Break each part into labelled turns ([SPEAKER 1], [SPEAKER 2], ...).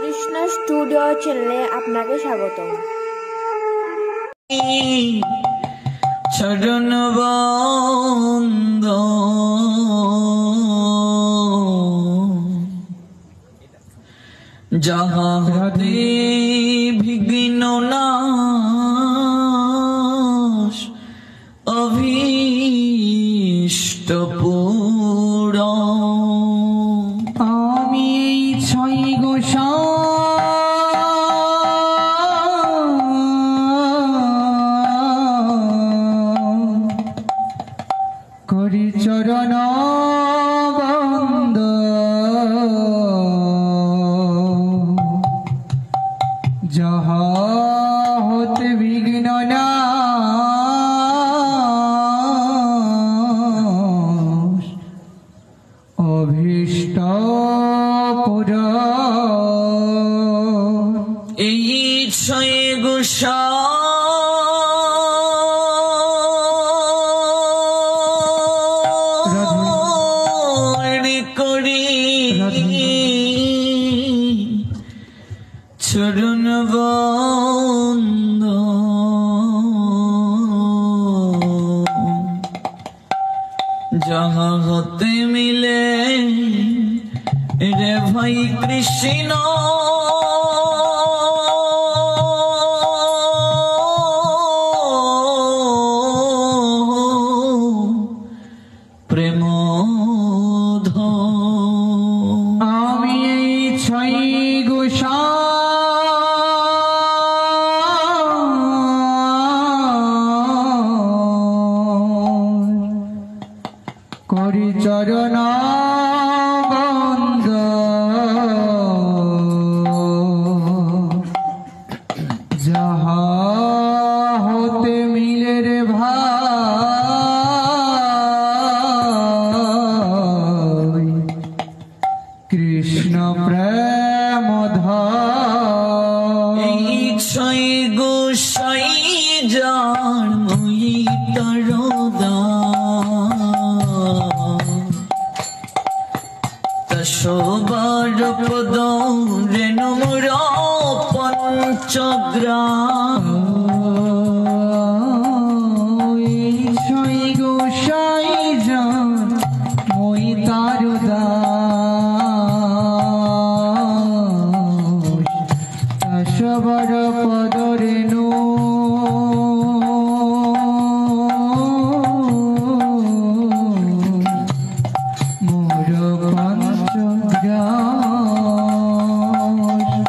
[SPEAKER 1] Krishna studio চ্যানেলে আপনাকে স্বাগতম।
[SPEAKER 2] চরণ বন্দ যাহা হতে বিঘ্ন নাশ অভীষ্ট পূরণ।
[SPEAKER 3] আমি এই ছয় গোসা করি চরণ বন্দ যাহা হতে বিঘ্ন নাশ অভীষ্ট পূরণ।
[SPEAKER 2] এই ছয় গোসা করি চরণ বন্দ যাহা হতে মিলে রে ভাই কৃষ্ণ প্রেম।
[SPEAKER 3] আমি এই ছয় গোসা করি চরণ বন্দ যাহা হতে মিলে রে ভাই কৃষ্ণ প্রেম
[SPEAKER 2] এই ছয় গোসাই যার মই তরদা তশোবার পদ রেণুর পঞ্চগ্রাম।
[SPEAKER 3] ছয় গোসাই যান মই তারুদা সবার পদ রেণু মোর পঞ্চগ্রাম।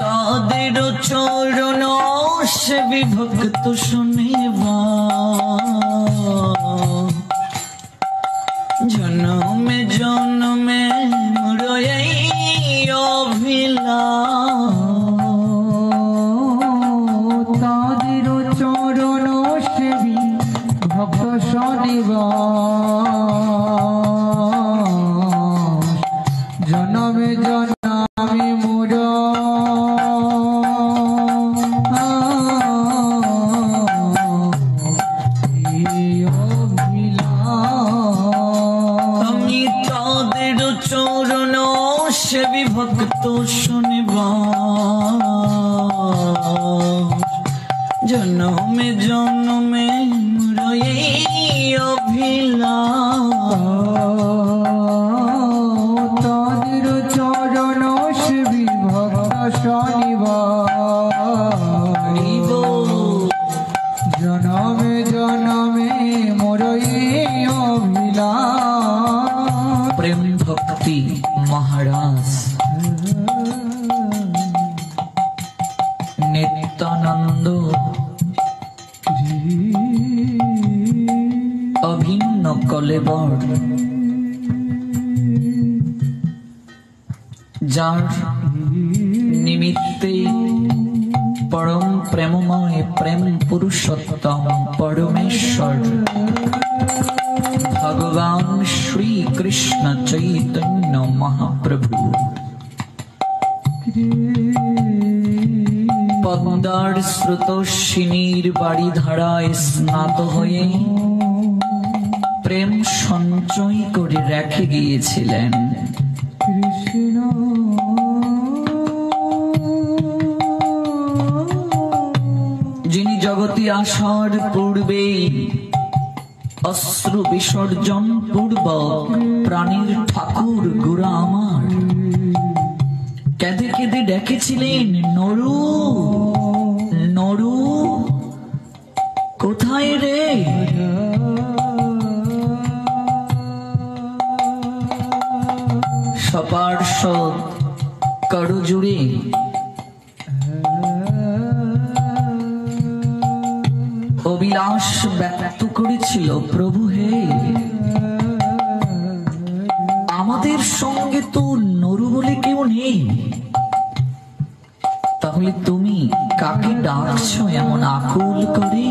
[SPEAKER 2] তাদের চরণ সে বিভক্ত শুনিবা জনমে জনমে মোর এই অভিলাষ।
[SPEAKER 3] তাদের চরণ সেবী ভক্ত শনিবা জনমে জনমে মোর
[SPEAKER 2] আমি তাদের চরণ সে বিভক্ত শুনিবা জনমে জনমে মোর এই অভিলাষ।
[SPEAKER 3] তাদের চরণ সেবী ভক্ত শনিবা জনমে জনমে মোর অভিলাষ।
[SPEAKER 2] প্রেম ভক্তি মহারাজ নিত্যানন্দ অভিন্ন কলেবর যার নিমিত্তে পরম প্রেমময় প্রেম পুরুষোত্তম পরমেশ্বর ভগবান শ্রী কৃষ্ণ চৈতন্য মহাপ্রভু পদ্মার স্রোতস্বিনীর বাড়ি ধারায় স্নাত হয়ে প্রেম সঞ্চয় করে রেখে গিয়েছিলেন।
[SPEAKER 3] কৃষ্ণ
[SPEAKER 2] আসার পূর্বে অশ্রু বিসর্জন পূর্বক প্রাণীর ঠাকুর গোরা আমার কেঁদে কেঁদে ডেকেছিলেন, নরু নরু কোথায় রে? সপার্শ্বদ করজুড়ে অবিলাস ব্যক্ত করেছিল, প্রভু হে, আমাদের সঙ্গে তো নরু বলে কেউ নেই, তাহলে তুমি কাকে ডাকছো এমন আকুল করে?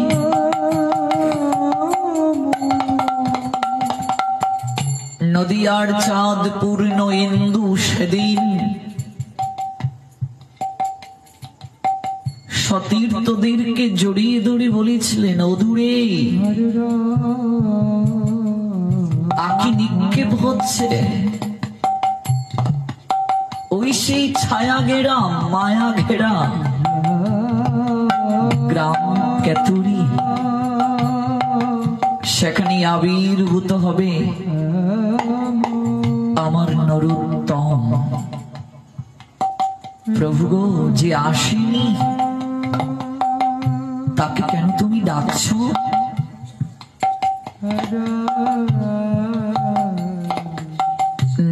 [SPEAKER 2] নদিয়ার চাঁদ পূর্ণ ইন্দু সেদিন সতীর্থদেরকে জড়িয়ে ধরে বলেছিলেন, অদূরে আকি নিক্ষেপ হচ্ছে, ওই সেই ছায়া ঘেরা মায়া ঘেরা গ্রাম কেতুরি, সেখানে আবির্ভূত হবে আমার নরোত্তম। প্রভু গো, যে আসেনি তাকে কেন তুমি ডাকছো?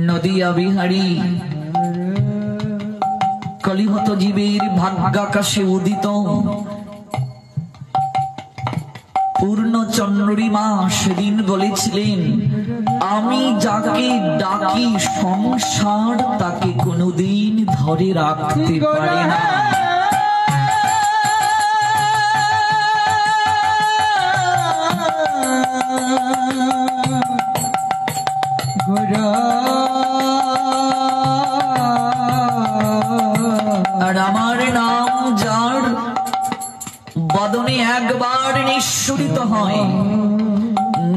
[SPEAKER 2] নদিয়া বিহারী কলিহত জীবের ভাগ্যাকাশে উদিত পূর্ণ চন্দ্রিমা সেদিন বলেছিলেন, আমি যাকে ডাকি সংসার তাকে কোনোদিন ধরে রাখতে পারে না। আর আমার নাম যার বদনে একবার নিঃসরিত হয়,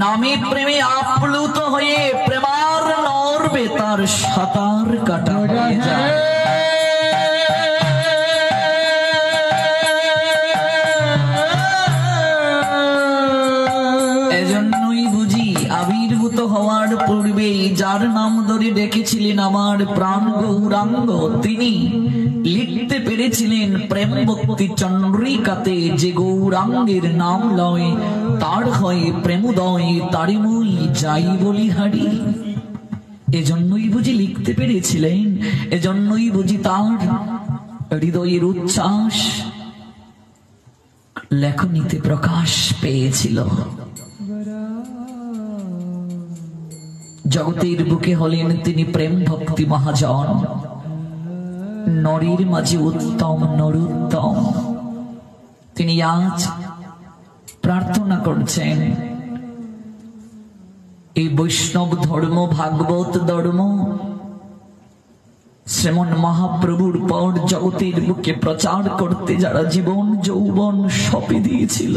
[SPEAKER 2] নামে প্রেমে আপ্লুত হয়ে প্রেমার নর্বে তার সাঁতার কাটা হয়ে যায়। এজন্যই বুঝি আবির্ভূত হওয়ার পূর্বেই যার নাম ধরে ডেকেছিলেন আমার প্রাণ গৌরাঙ্গ, তিনি লিখতে পেরেছিলেন প্রেম ভক্তি চন্দ্রিকাতে, যে গৌরাঙ্গের নাম লয় তার হয় প্রেমোদয়, তারি মুই যাই বলিহারি। এজন্যই বুঝি লিখতে পেরেছিলেন, এজন্যই বুঝি তার হৃদয়ের উচ্ছ্বাস লেখনীতে প্রকাশ পেয়েছিল। জগতের বুকে হলেন তিনি প্রেম ভক্তি মহাজন, নরীর মাঝে উত্তম নরোত্তম। তিনি আজ প্রার্থনা করছেন এই বৈষ্ণব ধর্ম, ভাগবত ধর্ম শ্রীমন মহাপ্রভুর পর জগতের বুকে প্রচার করতে যারা জীবন যৌবন সঁপে দিয়েছিল,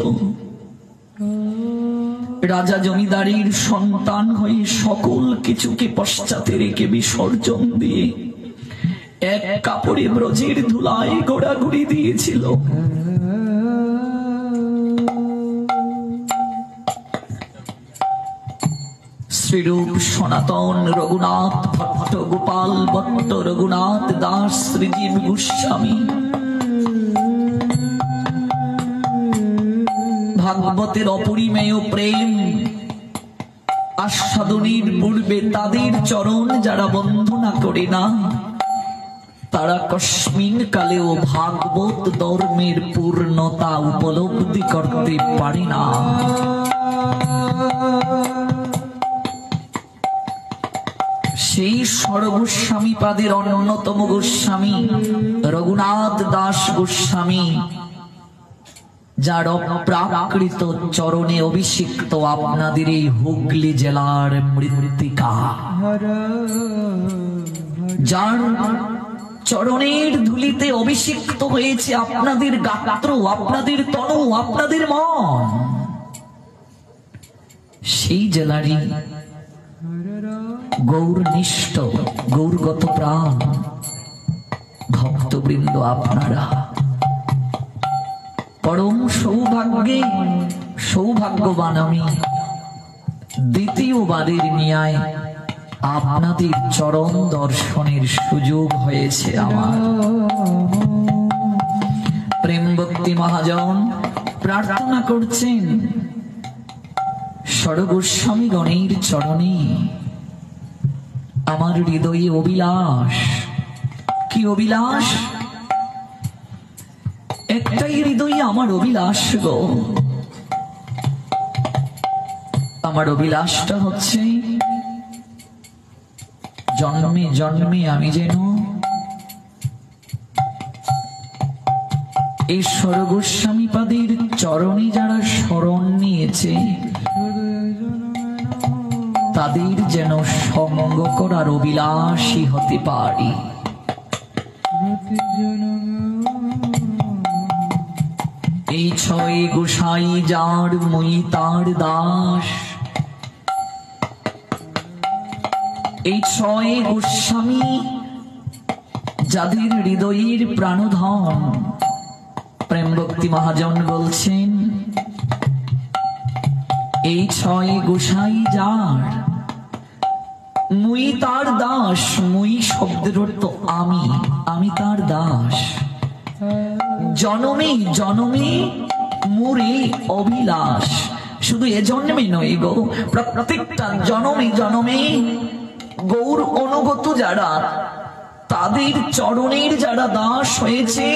[SPEAKER 2] রাজা জমিদারির সন্তান হয়ে সকল কিছুকে পশ্চাতে রেখে বিসর্জন দিয়ে এক কাপড়ে ব্রজের ধুলায় ঘোরাঘুরি দিয়েছিল, শ্রীরূপ সনাতন রঘুনাথ ভট্ট, গোপাল ভট্ট, রঘুনাথ দাস, শ্রীজীব গোস্বামী, ভাগবতের অপরিমেয় প্রেম আস্বাদনের পূর্বে তাদের চরণ যারা বন্দনা করে না, তারা কস্মিন কালেও ভাগবত ধর্মের পূর্ণতা উপলব্ধি করতে পারে না। সেই সর্বস্বামী পাদের অন্যতম গোস্বামী রঘুনাথ দাস গোস্বামী, যার অপ্রাকৃত চরণে অভিষিক্ত আপনাদের এই হুগলি জেলার মৃত্তিকা, যার চরণের ধুলিতে অভিষিক্ত হয়েছে আপনাদের গাত্র, আপনাদের তনু, আপনাদের মন, সেই জেলারই গৌরনিষ্ঠ গৌরগত প্রাণ ভক্তবৃন্দ আপনারা। পরম সৌভাগ্যবান আমি দ্বিতীয়বারের ন্যায় আপনাদের চরণ দর্শনের সুযোগ হয়েছে আমার। প্রেম ভক্তি মহাজন প্রার্থনা করছেন ষড়গোস্বামী গণের চরণে আমার হৃদয়ে অভিলাষ। কি অভিলাষ? একটাই হৃদয়ে আমার অভিলাষ গো। আমার অভিলাষটা হচ্ছে জন্মে জন্মে আমি যেন এই ষড়গোস্বামী পাদের চরণে যারা শরণ নিয়েছে তাদের যেন সঙ্গ করার অভিলাষী হতে পারি। এই ছয় গোসাই যার মুই তার দাস, এই ছয় গোস্বামী যাদের হৃদয়ের প্রাণধন, প্রেম ভক্তি মহাজন বলছেন এই ছয় গোসাই যার মুই তার দাস। মুই শব্দের অর্থ আমি, আমি তার দাস। জনমে জনমে মুরে অভিলাষ, শুধু এ জন্মে নয় গো, প্রত্যেকটা জনমে জনমে গৌর অনুগত যারা তাদের চরণের যারা দাস হয়েছে,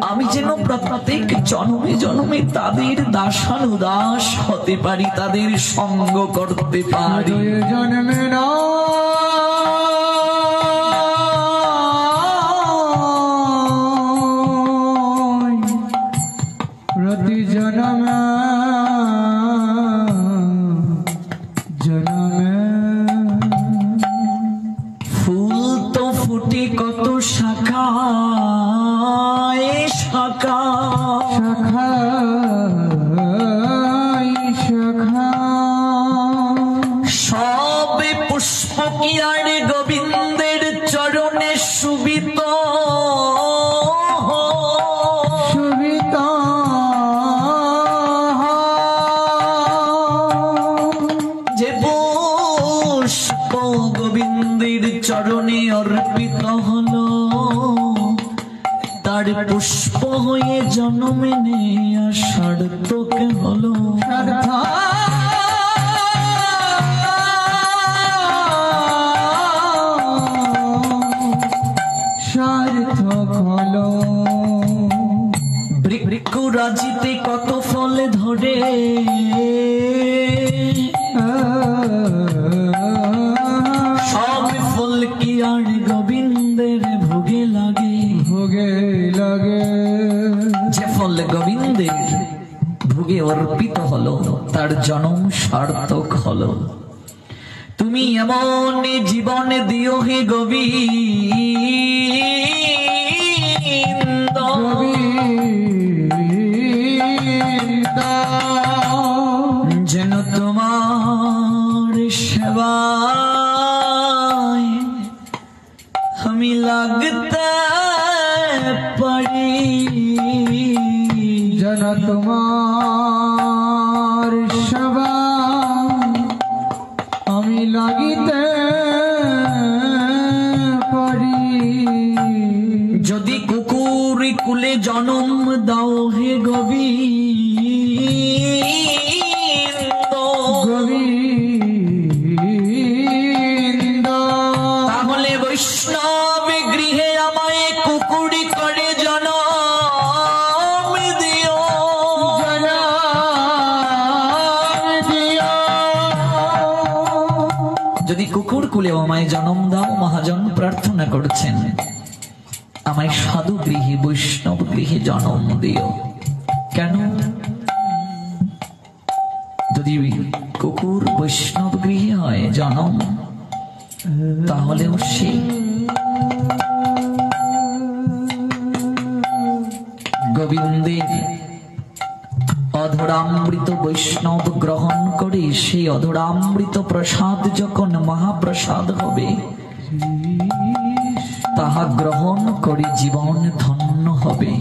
[SPEAKER 2] আমি যেন প্রত্যেক জনমে জনমে তাদের দাসানুদাস হতে পারি, তাদের সঙ্গ করতে পারি।
[SPEAKER 3] জন্মে না প্রতি জন্মে জন্মে
[SPEAKER 2] ফুল তো ফুটে কত শাখায় শাখা,
[SPEAKER 3] শাখা শাখা
[SPEAKER 2] সবে পুষ্প কি আর গোবিন্দের চরণে সুবিত
[SPEAKER 3] সুবিতা
[SPEAKER 2] যে পুষ্প গোবিন্দের চরণে অর্পিত হলো, তার পুষ্প হয়ে জন্মে নেয়া সার্থক হলো।
[SPEAKER 3] সার্থক হলো।
[SPEAKER 2] বৃক্ষ রাজিতে কত ফল ধরে, সব ফল কি আর গোবিন্দের ভোগে লাগে,
[SPEAKER 3] ভোগে লাগে।
[SPEAKER 2] যে ফল গোবিন্দের ভোগে অর্পিত হলো তার জন্ম সার্থক হলো। তুমি এমন জীবন দিও হে গোবিন্দ, যেন তোমার সেবায় আমি লাগতে পারি,
[SPEAKER 3] যেন তোমার সেবা আমি লাগিতে পারি।
[SPEAKER 2] যদি কুকুর কুলে জন্ম দাও হে গোবিন্দ,
[SPEAKER 3] গোবিন্দ
[SPEAKER 2] তাহলে বৈষ্ণব গৃহে আমায় কুকুরি করে জন্ম দিও, যদি কুকুর কুলে আমায় জন্ম দাও। মহাজন প্রার্থনা করছেন আমায় সাধু গৃহে বৈষ্ণব গৃহে জন্ম দিও। কেন? যদি কুকুর বৈষ্ণব গৃহে হয় জন্ম, তাহলেও সে গোবিন্দের অধরামৃত বৈষ্ণব গ্রহণ করে, সেই অধরামৃত প্রসাদ যখন মহাপ্রসাদ হবে, তাহা গ্রহণ করে জীবন ধন্য হবে।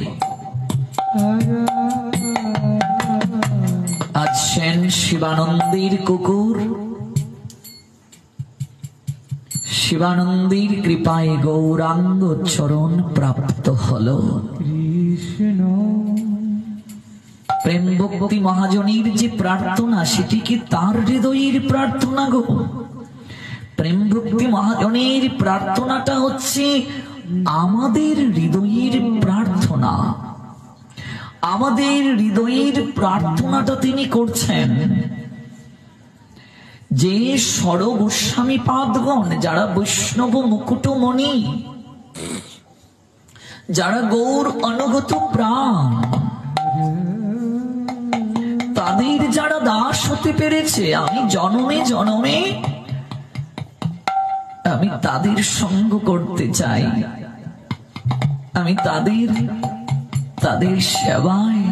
[SPEAKER 2] বলছেন শিবানন্দের কুকুর শিবানন্দের কৃপায় গৌরাঙ্গ চরণ প্রাপ্ত হলো।
[SPEAKER 3] কৃষ্ণ
[SPEAKER 2] প্রেম ভক্তি মহাজনীর যে প্রার্থনা সেটি কি তার হৃদয়ের প্রার্থনা গো? প্রেম ভক্তি মহাজনের প্রার্থনাটা হচ্ছে আমাদের হৃদয়ের প্রার্থনা। আমাদের হৃদয়ের প্রার্থনাটা তিনি করছেন যে ষড় গোস্বামী পাদগণ, যারা বৈষ্ণব মুকুটমণি, যারা গৌর অনুগত প্রাণ, তাদের যারা দাস হতে পেরেছে, আমি জনমে জনমে আমি তাদের সঙ্গ করতে চাই। আমি তাদের সেবায়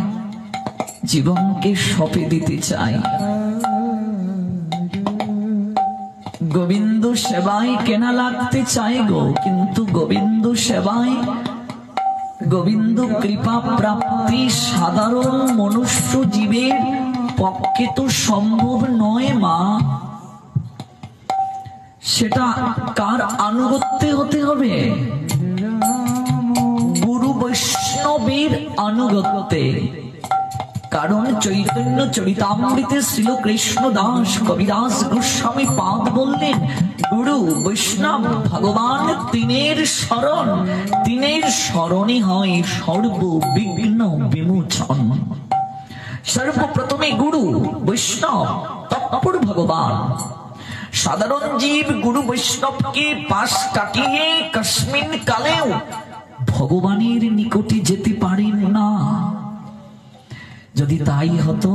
[SPEAKER 2] জীবনকে সঁপে দিতে চাই। গোবিন্দ সেবায় কেনা লাগতে চাই গো, কিন্তু গোবিন্দ সেবায় গোবিন্দ কৃপা প্রাপ্তি সাধারণ মনুষ্য জীবের পক্ষে তো সম্ভব নয় মা। সেটা কার আনুগত্যে হতে হবে? গুরু বৈষ্ণবের আনুগত্যে। কারণ চৈতন্য চরিতামৃতে শ্রীকৃষ্ণ দাস কবিদাস গোস্বামী পাদ বললেন, গুরু বৈষ্ণব ভগবান তিনের শরণ, তিনের শরণে হয় সর্ববিঘ্ন বিমোচন। সর্বপ্রথমে গুরু বৈষ্ণব, তৎপর ভগবান। সাধারণ জীব গুরু বৈষ্ণবকে পাশ কাটিয়ে কস্মিন কালেও ভগবানের নিকটে যেতে পারেন না। যদি তাই হতো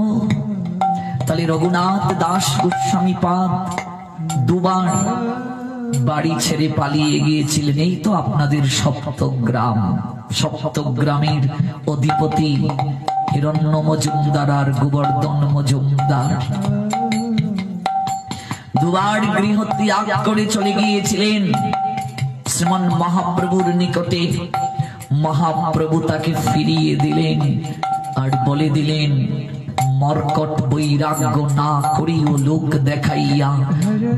[SPEAKER 2] তাহলে রঘুনাথ দাস গোস্বামী পাদ দুবার বাড়ি ছেড়ে পালিয়ে গিয়েছিলেন। এই তো আপনাদের সপ্তগ্রাম, সপ্তগ্রামের অধিপতি হিরণ্য মজুমদার আর গোবর্ধন মজুমদার দুবার গৃহ ত্যাগ করে চলে গিয়েছিলেন শ্রীমান মহাপ্রভুর নিকটে। মহাপ্রভু তাকে ফিরিয়ে দিলেন আর বলে দিলেন, মর্কট বৈরাগ্য না করিও লোক দেখাইয়া,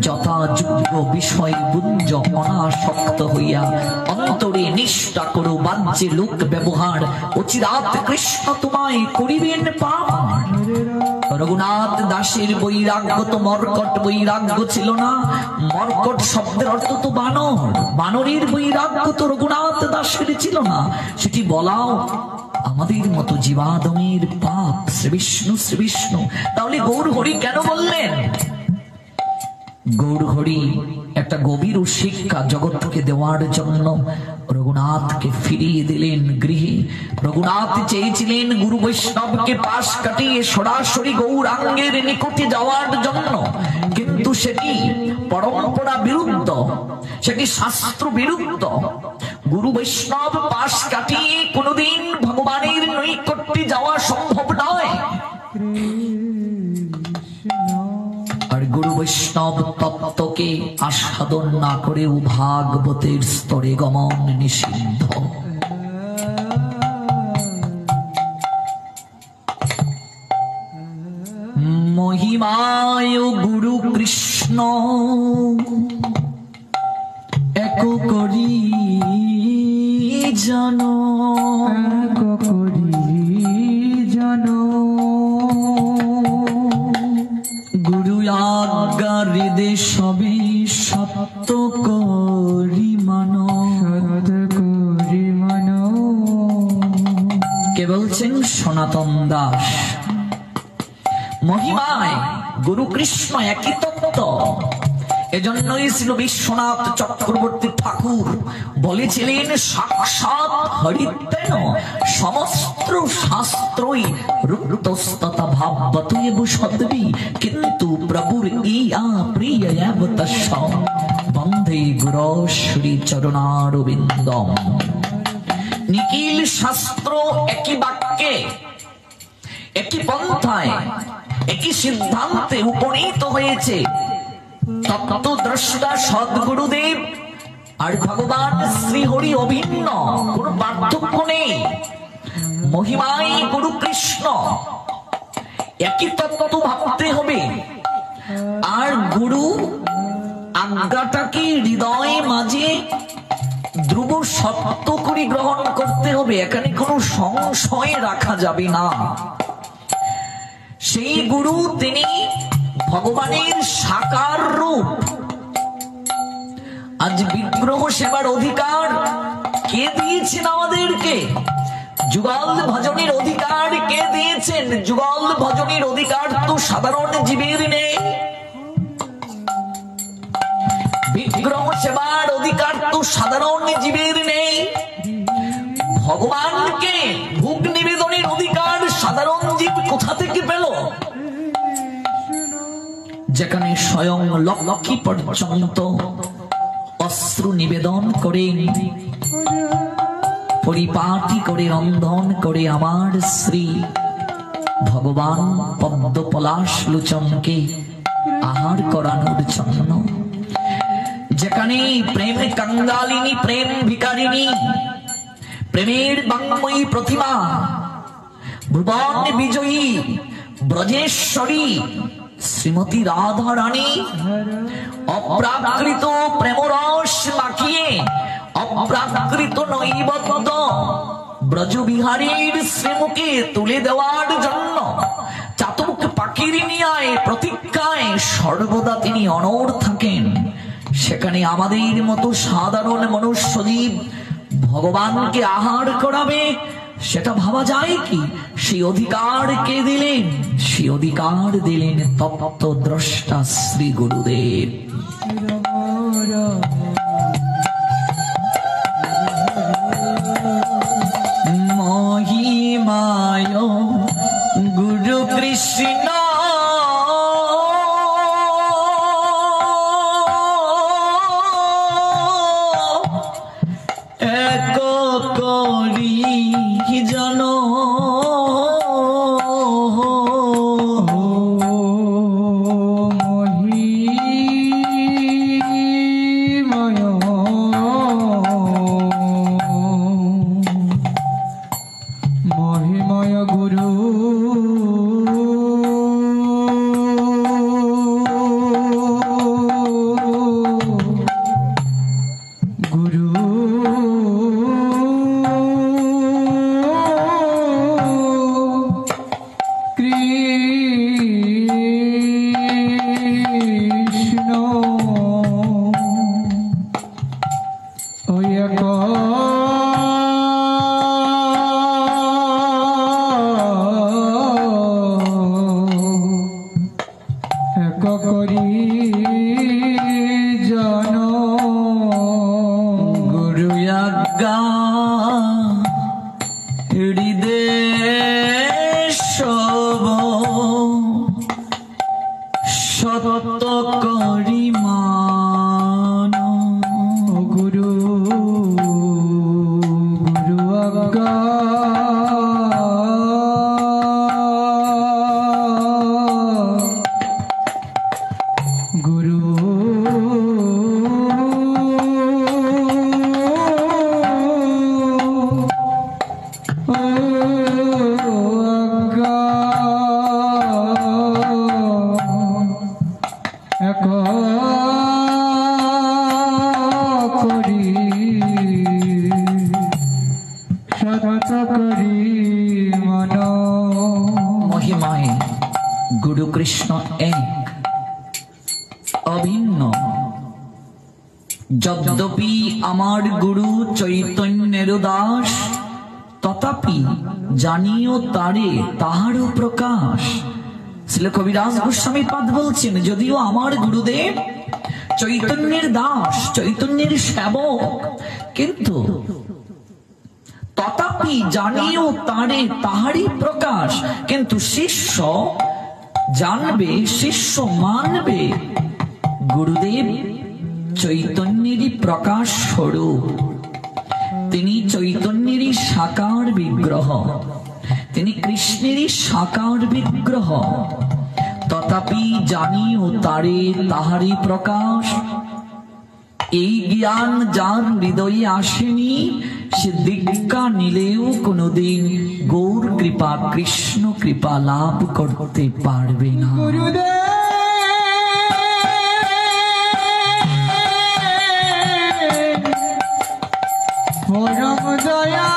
[SPEAKER 2] যথাযোগ্য বিষয় পুঞ্জ অনাসক্ত হইয়া, অন্তরে নিষ্ঠা করো বাহ্যে লোক ব্যবহার, অচিরাত কৃষ্ণ তোমায় করিবেন পার। রঘুনাথ দাসের বৈরাগ্য তো মর্কট বৈরাগ্য ছিল না। মর্কট শব্দের অর্থ তো বানর, বানরের বৈরাগ্য তো রঘুনাথ দাসের ছিল না। সেটি বলাও আমাদের মতো জীবাদমের পাপ। শ্রী বিষ্ণু শ্রী বিষ্ণু। তাহলে গৌর হরি কেন বললেন? গৌর হরি একটা গভীর শিক্ষা জগৎকে দেওয়ার জন্য রঘুনাথকে ফিরিয়ে দিলেন গৃহে। রঘুনাথ চেয়েছিলেন গুরু বৈষ্ণবকে পাশ কাটিয়ে সরাসরি গৌরাঙ্গের নিকটে যাওয়ার জন্য, কিন্তু সেটি পরম্পরা বিরুদ্ধ, সেটি শাস্ত্র বিরুদ্ধ। গুরু বৈষ্ণব পাশ কাটিয়ে কোনোদিন ভগবানের নৈকট্যে যাওয়া সম্ভব নয়। আর গুরু বৈষ্ণব তত্ত্বকে আস্বাদন না করেও ভাগবতের স্তরে গমন নিষিদ্ধ। মহিমায় গুরু কৃষ্ণ এক করি জানো,
[SPEAKER 3] এক করি জানো,
[SPEAKER 2] গুরু আজ্ঞা হৃদে সবে সত্য করি মানো,
[SPEAKER 3] সত্য করি মানো।
[SPEAKER 2] কে বলছেন? সনাতন দাস। মহিমায় গুরু কৃষ্ণ একই তত্ত্ব। এজন্যই ছিল বিশ্বনাথ চক্রবর্তী ঠাকুর বলেছিলেন, সাক্ষাৎ হরিতেন সমস্ত শাস্ত্রই রুক্তস্ততা ভাববত এব সদ্বি, কিন্তু প্রভুর ইয়া প্রিয়ব তস্য বন্ধে গুরু শ্রী চরণারবিন্দম। নিখিল শাস্ত্র একই বাক্যে, একই পন্থায়, একই সিদ্ধান্তে উপনীত হয়েছে। তত্ত্বদ্রষ্টা সদ্গুরুদেব আর ভগবান শ্রীহরি অভিন্ন, কোন পার্থক্য নেই। মহিমাই গুরু কৃষ্ণ একই তত্ত্ব ভাবতে হবে। আর গুরু আজ্ঞাটাকে হৃদয়ে মাঝে ধ্রুব সত্য করে গ্রহণ করতে হবে, এখানে কোনো সংশয় রাখা যাবে না। সেই গুরু তিনি ভগবানের সাকার রূপ। আজ বিগ্রহ সেবার অধিকার কে দিয়েছেন আমাদেরকে? যুগল ভজনের অধিকার কে দিয়েছেন? যুগল ভজনের অধিকার তো সাধারণ জীবের নেই। বিগ্রহ সেবার অধিকার তো সাধারণ জীবের নেই। ভগবানকে ভোগ নিবেদনের অধিকার সাধারণ জীব কোথা থেকে পেল? যেখানে স্বয়ং লক্ষ্মী পর্যন্ত অশ্রু নিবেদন করেন, পরিপাটি করে রন্ধন করে আমার শ্রী ভগবান পদ্ম পলাশ লোচনকে আহার করানোর জন্য। যেখানে প্রেম কাঙ্গালিনী, প্রেম ভিকারিণী, প্রেমের বাঙ্ময়ী প্রতিমা, ভুবন বিজয়ী ব্রজেশ্বরী শ্রীমতী রাধা রানী অপ্রাকৃত প্রেমরস মাখিয়ে অপ্রাকৃত নৈবদ্য ব্রজবিহারীর শ্রীমুখে তুলে দেওয়ার জন্য চাতক পাখির নিয়ায় প্রতীক্ষায় সর্বদা তিনি অনড় থাকেন। সেখানে আমাদের মতো সাধারণ মনুষ্য জীব ভগবানকে আহার করাবে, সেটা ভাবা যায় কি? সেই অধিকার কে দিলেন? সেই অধিকার দিলেন তত্ত্ব দ্রষ্টা শ্রী গুরুদেব। মহিমায় গুরু কৃষ্ণ এক করি জন
[SPEAKER 3] মহিময় গুরু সত্য করি মান গুরু গুরু আজ্ঞা গুরু
[SPEAKER 2] মহিমায় গুরু কৃষ্ণ এক অভিন্ন। যদ্যপি আমার গুরু চৈতন্যের দাস, তথাপি জানিও তারে তাহারও প্রকাশ। শ্রীল কবিরাজ গোস্বামী পাদ বলছেন, যদিও আমার গুরুদেব চৈতন্যের দাস, চৈতন্যের সেবক, কিন্তু তথাপি জানিও তারে তাহারই প্রকাশ। কিন্তু শিষ্য জানবে, শিষ্য মানবে গুরুদেব চৈতন্যেরই প্রকাশ স্বরূপ। তিনি চৈতন্যেরই সাকার বিগ্রহ, তিনি কৃষ্ণেরই সাকার বিগ্রহ। তথাপি জানিও তারে তাহারই প্রকাশ। এই জ্ঞান যার হৃদয়ে আসেনি সে দীক্ষা নিলেও কোনোদিন গৌর কৃপা কৃষ্ণ কৃপা লাভ করতে পারবে না।
[SPEAKER 3] পরম দয়া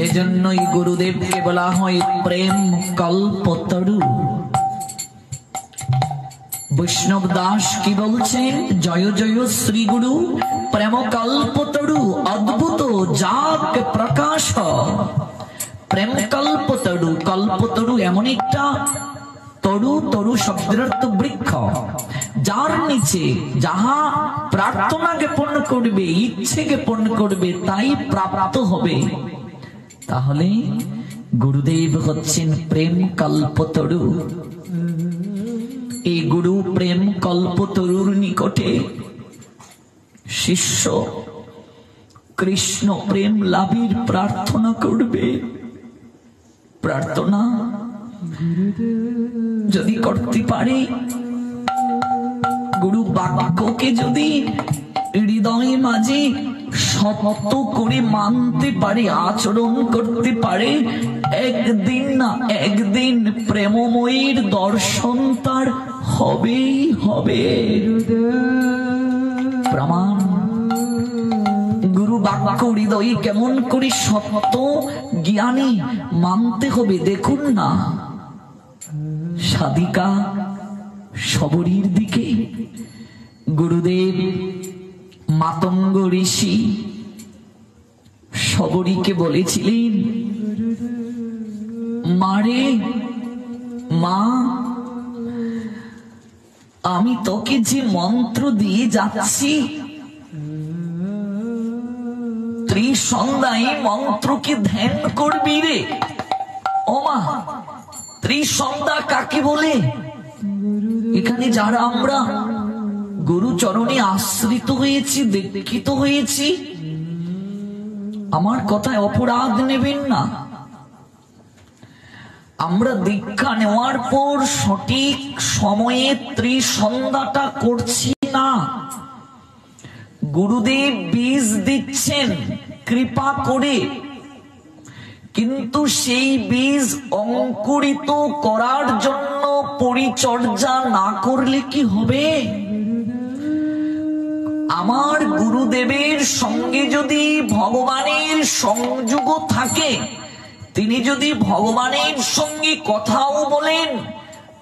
[SPEAKER 2] এজন্যই গুরুদেবকে বলা হয় প্রেম কল্পতরু। বৈষ্ণব দাস কি বলছেন? জয় জয় শ্রী গুরু প্রেম কল্পতরু অদ্ভুত যাক প্রকাশ। প্রেম কল্পতরু, কল্পতরু এমন একটা তরু, তরু শব্দের অর্থ বৃক্ষ, যার নিচে যাহা প্রার্থনা জ্ঞাপন করবে, ইচ্ছে জ্ঞাপন করবে তাই প্রাপ্ত হবে। তাহলে গুরুদেব হচ্ছেন প্রেম কল্পতরু। এই গুরু প্রেম কল্পতরুর নিকটে শিষ্য কৃষ্ণ প্রেম লাভের প্রার্থনা করবে। প্রার্থনা যদি করতে পারে, গুরু বাক্যকে যদি হৃদয়ে মাঝে সত্য করে মানতে পারে, আচরণ করতে পারে, একদিন না একদিন প্রেমময়ীর দর্শন তার হবেই হবে। প্রমাণ গুরু বাক্য হৃদয়ে কেমন করে সত্য জ্ঞানী মানতে হবে দেখুন না। সাধিকা শবরীর দিকে গুরুদেব মাতঙ্গ ঋষি শবরীকে বলেছিলেন, মারে মা, আমি তোকে যে মন্ত্র দিয়ে যাচ্ছি ত্রিসন্ধ্যায় মন্ত্রকে ধ্যান করবি রে। ও মা, ত্রিসন্ধ্যা কাকে বলে? এখানে যারা আমরা গুরু চরণে আশ্রিত হয়েছি, দীক্ষিত হয়েছি, আমার কথায় অপরাধ নেবেন না। আমরা দীক্ষা নেওয়ার পর সঠিক সময়ে ত্রিসন্ধ্যাটা করছি না। গুরুদেব বীজ দিচ্ছেন কৃপা করে, কিন্তু সেই বীজ অঙ্কুরিত করার জন্য পরিচর্যা না করলে কি হবে? আমার গুরুদেবের সঙ্গে যদি ভগবানের সংযোগ থাকে, তিনি যদি ভগবানের সঙ্গে কথাও বলেন,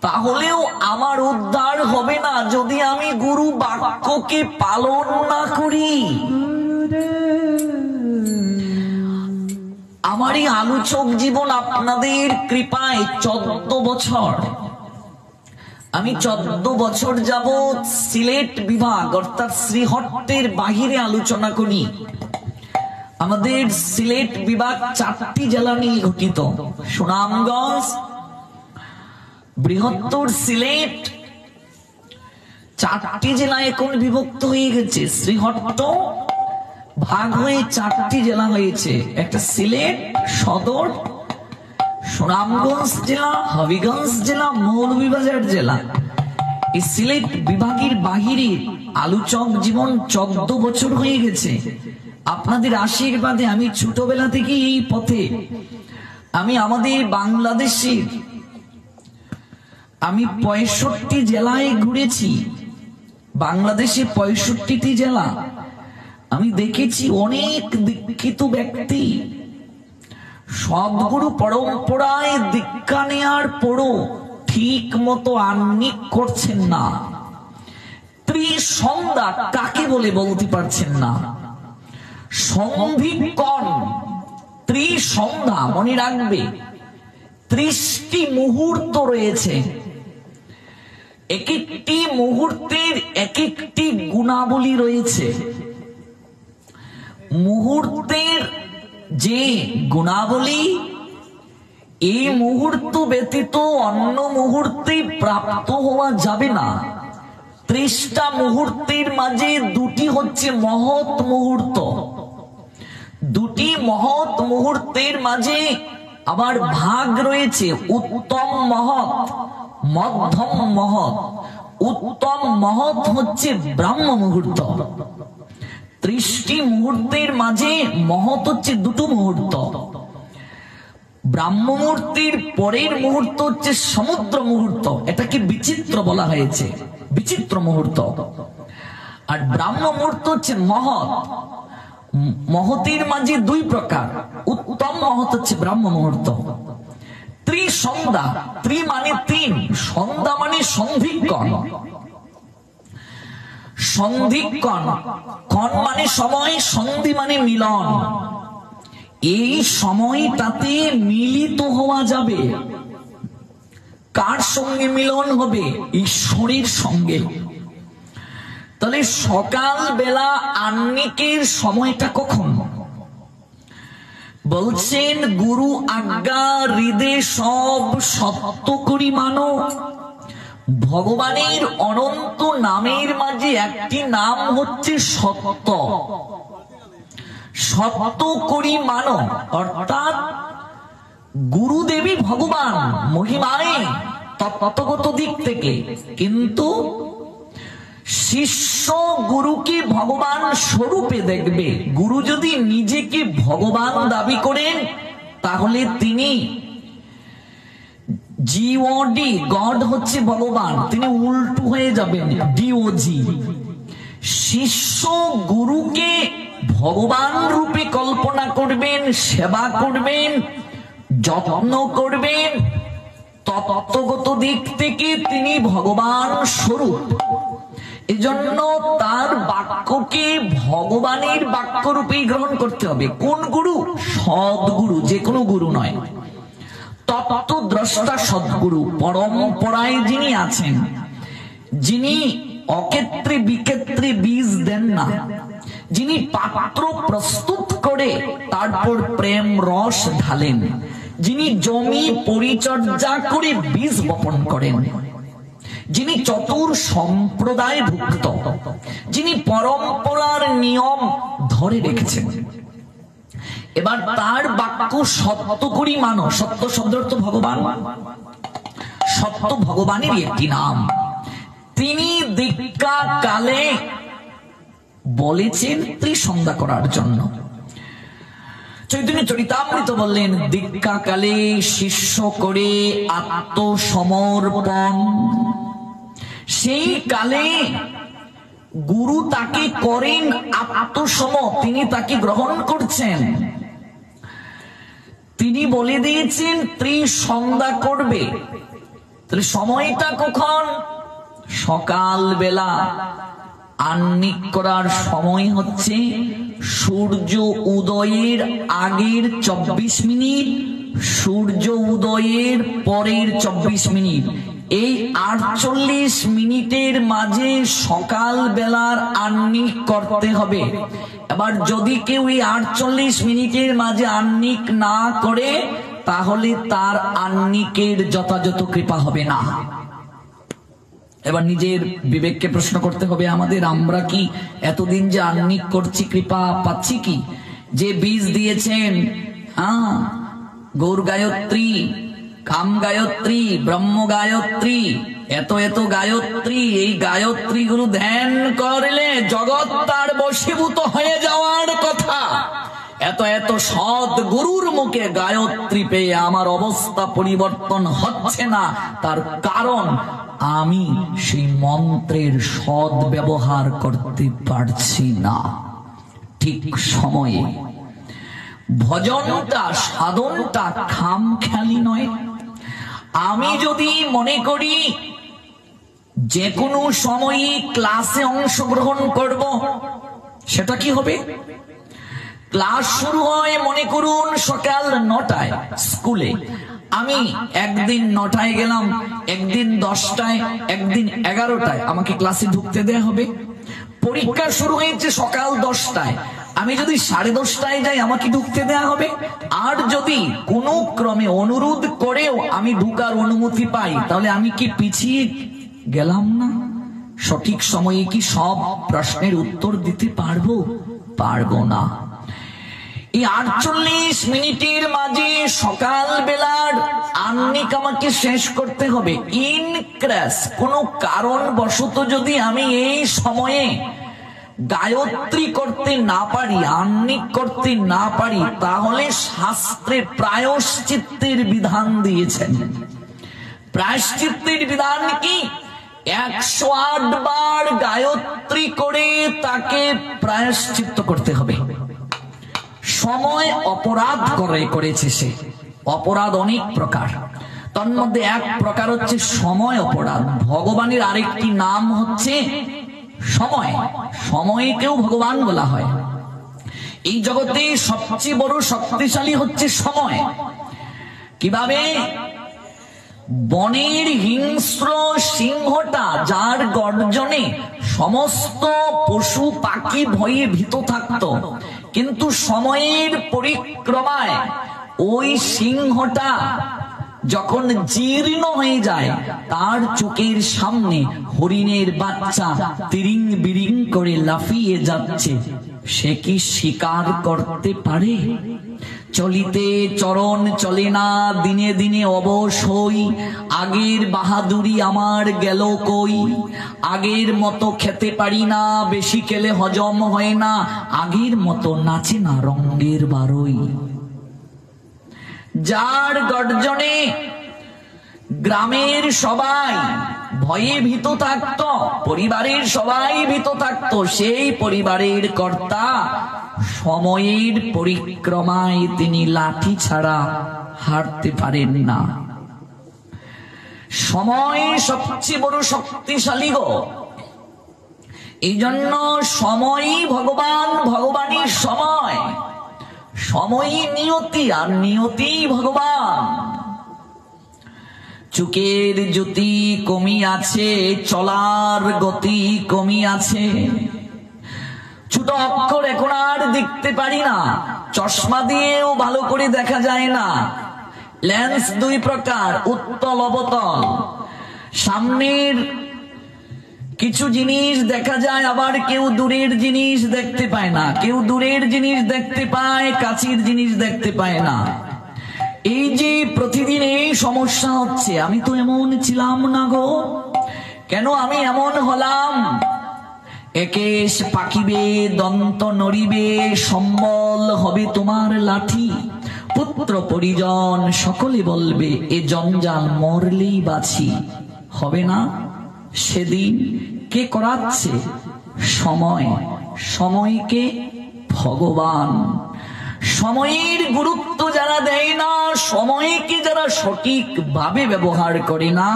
[SPEAKER 2] তাহলেও আমার উদ্ধার হবে না যদি আমি গুরু বাক্যকে পালন না করি। আমার এই আলোচক জীবন আপনাদের কৃপায় 14 বছর, আমি 14 বছর যাবৎ সিলেট বিভাগ অর্থাৎ শ্রীহট্টের বাহিরে আলোচনা করি। আমাদের সিলেট বিভাগ 4টি জেলা নিয়ে গঠিত। সুনামগঞ্জ, বৃহত্তর সিলেট, 4টি জেলা এখন বিভক্ত হয়ে গেছে। শ্রীহট্ট ভাগ হয়ে 4টি জেলা হয়েছে, একটা সিলেট সদর, সুনামগঞ্জ জেলা, হবিগঞ্জ জেলা, মৌলভীবাজার জেলা। এই সিলেট বিভাগের বাহিরে আলোচক জীবন 14 বছর হয়ে গেছে। আপনাদের আশীর্বাদে আমি ছোটবেলা থেকে এই পথে, আমি আমাদের বাংলাদেশের আমি 65 জেলায় ঘুরেছি। বাংলাদেশে 65টি জেলা আমি দেখেছি। অনেক দীক্ষিত ব্যক্তি সদ্গুরু পরম্পরায় দীক্ষা নেয়ার পরও ঠিক মতো আহ্নিক করছেন না। ত্রিসন্ধ্যা কাকে বলে বলতে পারছেন না। সন্ধিক্ষণ, ত্রিসন্ধ্যা মনে রাখবে, 30টি মুহূর্ত রয়েছে। এক একটি মুহূর্তের এক একটি গুণাবলী রয়েছে। মুহূর্তের যে গুণাবলী, এই মুহূর্ত ব্যতীত অন্য মুহূর্তে প্রাপ্ত হওয়া যাবে না। 30টা মুহূর্তের মাঝে 2টি হচ্ছে মহৎ মুহূর্ত। 2টি মহৎ মুহূর্তের মাঝে আবার ভাগ রয়েছে উত্তম মহৎ, মধ্যম মহৎ। উত্তম মহৎ হচ্ছে ব্রাহ্ম মুহূর্ত। 30টি মুহূর্তের মাঝে মহৎ হচ্ছে 2টো মুহূর্ত। ব্রাহ্ম মুহূর্তের পরের মুহূর্ত হচ্ছে সমুদ্র মুহূর্ত, এটাকে বিচিত্র বলা হয়েছে, বিচিত্র মুহূর্ত। আর ব্রাহ্ম মুহূর্ত হচ্ছে মহৎ। মহতের মাঝে 2 প্রকার, উত্তম মহৎ হচ্ছে ব্রাহ্ম মুহূর্ত। ত্রিসন্ধ্যা, ত্রি মানে 3, সন্ধ্যা মানে সন্ধিক্ষণ। সন্ধিক্ষণ, ক্ষণ মানে সময়, সন্ধি মানে মিলন। এই সময়টাতে মিলিত হওয়া যাবে। কার সঙ্গে মিলন হবে? ঈশ্বরের সঙ্গে। তাহলে সকাল বেলা আহ্নিকের সময়টা কখন? বলছেন গুরু আজ্ঞা হৃদে সব সত্য করি মানো। ভগবানের অনন্ত নামের মাঝে একটি নাম হচ্ছে সত্য। সত্য করি মানো অর্থাৎ গুরুদেবী ভগবান মহিমায় তত্ত্বগত দিক থেকে, কিন্তু শিষ্য গুরুকে ভগবান স্বরূপে দেখবে। গুরু যদি নিজেকে ভগবান দাবি করেন তাহলে তিনি জিওডি, গড হচ্ছে ভগবান, তিনি উল্টো হয়ে যাবেন ডিওজি। শিষ্য গুরুকে ভগবান রূপে কল্পনা করবেন, সেবা করবেন, যত্ন করবেন। তত্ত্বগত দিক থেকে তিনি ভগবান স্বরূপ। এজন্য তার বাক্যকে ভগবানের বাক্য রূপে গ্রহণ করতে হবে। কোন গুরু? সদ্গুরু, যে কোনো গুরু নয়। তত্ত্বদ্রষ্টা সদ্গুরু, পরম্পরায় যিনি আছেন, যিনি অক্ষেত্রে বিক্ষেত্রে বীজ দেন না, যিনি পাত্র প্রস্তুত করে তারপর প্রেম রস ঢালেন, যিনি জমি পরিচর্যা করে বীজ বপন করেন, যিনি চতুর সম্প্রদায় ভুক্ত, যিনি পরম্পরার নিয়ম ধরে রেখেছেন। এবার তার বাক্য সত্য করি মানো। সত্য শব্দ অর্থ ভগবান। সত্য ভগবানের একটি নাম। তিনি দীক্ষা কালে বলেছেন ত্রিসন্ধ্যা করার জন্য। চৈতন্য চরিতামৃত বললেন দীক্ষা কালে শিষ্য করে আত্মসমর্পণ। সেই কালে গুরু তাকে করেন আত্মসম, তিনি তাকে গ্রহণ করছেন। তিনি বলে দিয়েছেন ত্রিসন্ধ্যা করবে। তাহলে সময়টা কখন? সকাল বেলা। আহ্নিক করার সময় হচ্ছে সূর্য উদয়ের আগের 24 মিনিট, সূর্য উদয়ের পরের 24 মিনিট। এই 48 মিনিটের মাঝে সকাল বেলার আহ্নিক করতে হবে। এবার যদি কেউ এই 48 মিনিটের মাঝে আহ্নিক না করে তাহলে তার আহ্নিকের যথাযথ কৃপা হবে না। এবার নিজের বিবেককে প্রশ্ন করতে হবে আমাদের, আমরা কি এতদিন যে আহ্নিক করছি কৃপা পাচ্ছি কি? যে বীজ দিয়েছেন, গৌর গায়ত্রী, কাম গায়ত্রী, ব্রহ্ম গায়ত্রী, এত এত গায়ত্রী, এই গায়ত্রী গুলো ধ্যান করলে জগৎ তার বশীভূত হয়ে যাওয়ার কথা। এত এত সৎ গুরুর মুখে গায়ত্রী পেয়ে আমার অবস্থা পরিবর্তন হচ্ছে না, তার কারণ আমি সেই মন্ত্রের সৎ ব্যবহার করতে পারছি না ঠিক সময়ে। ভজনটা, সাধনটা খামখেয়ালি নয়। আমি যদি মনে করি যে কোনো সময়ে ক্লাসে অংশগ্রহণ করব, সেটা কি হবে? ক্লাস শুরু হয় মনে করুন সকাল 9টায় স্কুলে। আমি একদিন 9টায় গেলাম, একদিন 10টায়, একদিন 11টায়। আমাকে ক্লাসে ঢুকতে দেয়া হবে? পরীক্ষা শুরু হয়েছে সকাল 10টায়, আমি যদি 10:30টায় যাই আমাকে ঢুকতে দেয়া হবে? আর যদি কোনো ক্রমে অনুরোধ করেও আমি ঢুকার অনুমতি পাই তাহলে আমি কি পিছিয়ে গেলাম না? সঠিক সময়ে কি সব প্রশ্নের উত্তর দিতে পারবো? পারবো না। এই 48 মিনিটের মাঝে সকাল বেলার আহ্নিক আমাকে শেষ করতে হবে। ইন ক্র্যাশ কোনো কারণ বশত যদি আমি এই সময়ে গায়ত্রী করতে না পারি, আহ্নিক করতে না পারি, তাহলে শাস্ত্রে প্রায়শ্চিত্তের বিধান দিয়েছেন। প্রায়শ্চিত্তের বিধান কি? 108 বার গায়ত্রী করে তাকে প্রায়শ্চিত্ত করতে হবে। সময় অপরাধ করেছে সে। অপরাধ অনেক প্রকার, তার মধ্যে এক প্রকার হচ্ছে সময় অপরাধ। ভগবানের আরেকটি নাম হচ্ছে সময়। সময়কেও ভগবান বলা হয়। এই জগতে সবচেয়ে বড় শক্তিশালী হচ্ছে সময়। কিভাবে? বনের হিংস্র সিংহটা যার গর্জনে সমস্ত পশু পাখি ভয়ে ভীত থাকত, কিন্তু সময়ের পরিক্রমায় ওই সিংহটা যখন জীর্ণ হয়ে যায়, তার চোখের সামনে হরিণের বাচ্চা তিরিং বিরিং করে লাফিয়ে যাচ্ছে, সে কি স্বীকার করতে পারে? চলিতে চরণ চলে না, দিনে দিনে অবশ হই, আগের বাহাদুরি আমার গেল কই, আগের মতো খেতে পারি না, বেশি খেলে হজম হয় না, আগের মতো নাচে না রঙের বারই। যার গর্জনে গ্রামের সবাই ভয়ে ভীত থাকত, পরিবারের সবাই ভীত থাকত, সেই পরিবারের কর্তা সময়ের পরিক্রমায় তিনি লাঠি ছাড়া হারতে পারেন না। সময় সবচেয়ে বড় শক্তিশালী গো। এই জন্য সময়ই ভগবান, ভগবানই সময়। সময়ই নিয়তি, আর নিয়তি ভগবান। চুকের জ্যোতি কমি আছে, চলার গতি কমি আছে, ছোট অক্ষর এখন আর দেখতে পারি না, চশমা দিয়েও ভালো করে দেখা যায় না। লেন্স দুই প্রকার, উত্তল অবতল। সামনের কিছু জিনিস দেখা যায়, আবার কেউ দূরের জিনিস দেখতে পায় না, কেউ দূরের জিনিস দেখতে পায়, কাছের জিনিস দেখতে পায় না। এই যে প্রতিদিন এই সমস্যা হচ্ছে, আমি তো এমন ছিলাম না গো, কেন আমি এমন হলাম? একেশ পাকিবে, দন্ত নড়িবে, সম্বল হবে তোমার লাঠি, পুত্র পরিজন সকলে বলবে এ জঞ্জাল মরলেই বাঁচি। হবে না? সেদিন কে করাচ্ছে? সময়। সময়কে ভগবান। সময়ের গুরুত্ব যারা দেয় না, সময়কে যারা সঠিক ভাবে ব্যবহার করে না,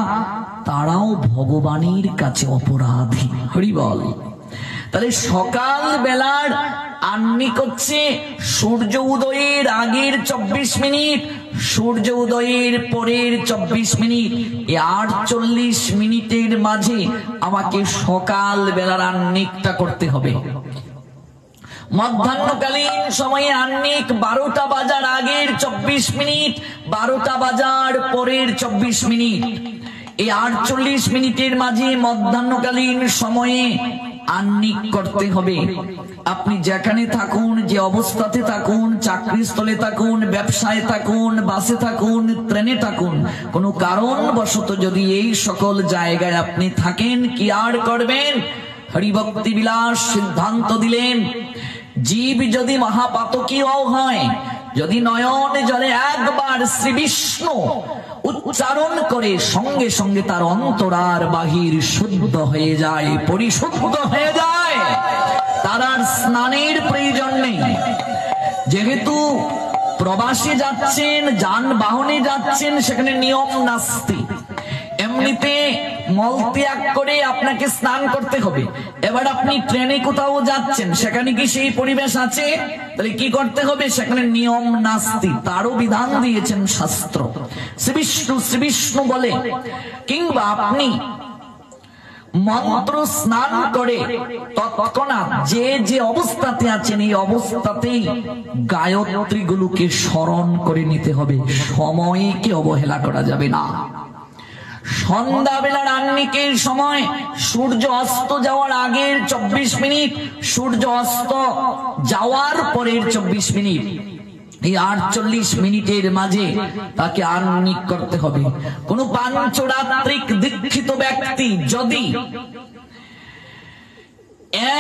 [SPEAKER 2] তারাও ভগবানের কাছে অপরাধী। হরি বল। তাহলে সকাল বেলার আহ্নিক হচ্ছে সূর্য উদয়ের আগের 24 মিনিট, সূর্য উদয়ের পরের 24 মিনিট। এই 48 মিনিটের মাঝে আমাকে সকাল বেলার আহ্নিকটা করতে হবে। মধ্যাহ্নকালীন সময়ে আহ্নিক 12টা বাজার আগের 24 মিনিট, 12টা বাজার পরের 24 মিনিট। এই 48 মিনিটের মাঝে মধ্যাহ্নকালীন সময়ে আহ্নিক করতে হবে। আপনি যেখানে থাকুন, যে অবস্থাতে থাকুন, চাকরিস্থলে থাকুন, ব্যবসায় থাকুন, বাসে থাকুন, ট্রেনে থাকুন, কোনো কারণবশত যদি এই সকল জায়গায় আপনি থাকেন, কি আর করবেন? হরিভক্তি বিলাস সিদ্ধান্ত দিলেন, জীব যদি মহাপাতকীয় হয়, যদি নয়ন জলে একবার শ্রী বিষ্ণু উচ্চারণ করে, সঙ্গে সঙ্গে তার অন্তরার বাহির শুদ্ধ হয়ে যায়, পরিশুদ্ধ হয়ে যায়, তার আর স্নানের প্রয়োজন নেই। যেহেতু প্রবাসে যাচ্ছেন, যানবাহনে যাচ্ছেন, সেখানে নিয়ম নাস্তি। এমনিতে মল ত্যাগ করে আপনাকে স্নান করতে হবে। এবার আপনি ট্রেনে কোথাও যাচ্ছেন, সেখানে কি সেই পরিবেশ আছে? তাহলে কি করতে হবে? সেখানে নিয়ম নাস্তি, তারও বিধান দিয়েছেন শাস্ত্র। শ্রী বিষ্ণু বলে, কিংবা আপনি মন্ত্র স্নান করে তৎক্ষণাৎ যে যে অবস্থাতে আছেন, এই অবস্থাতেই গায়ত্রী গুলোকে স্মরণ করে নিতে হবে। সময়কে অবহেলা করা যাবে না। সন্ধ্যাবেলার আহ্নিকের সময় সূর্য অস্ত যাওয়ার আগের 24 মিনিট, সূর্য অস্ত যাওয়ার পরের 24 মিনিট, এই 48 মিনিটের মাঝে তাকে আহ্নিক করতে হবে। কোন পাঞ্চরাত্রিক দীক্ষিত ব্যক্তি যদি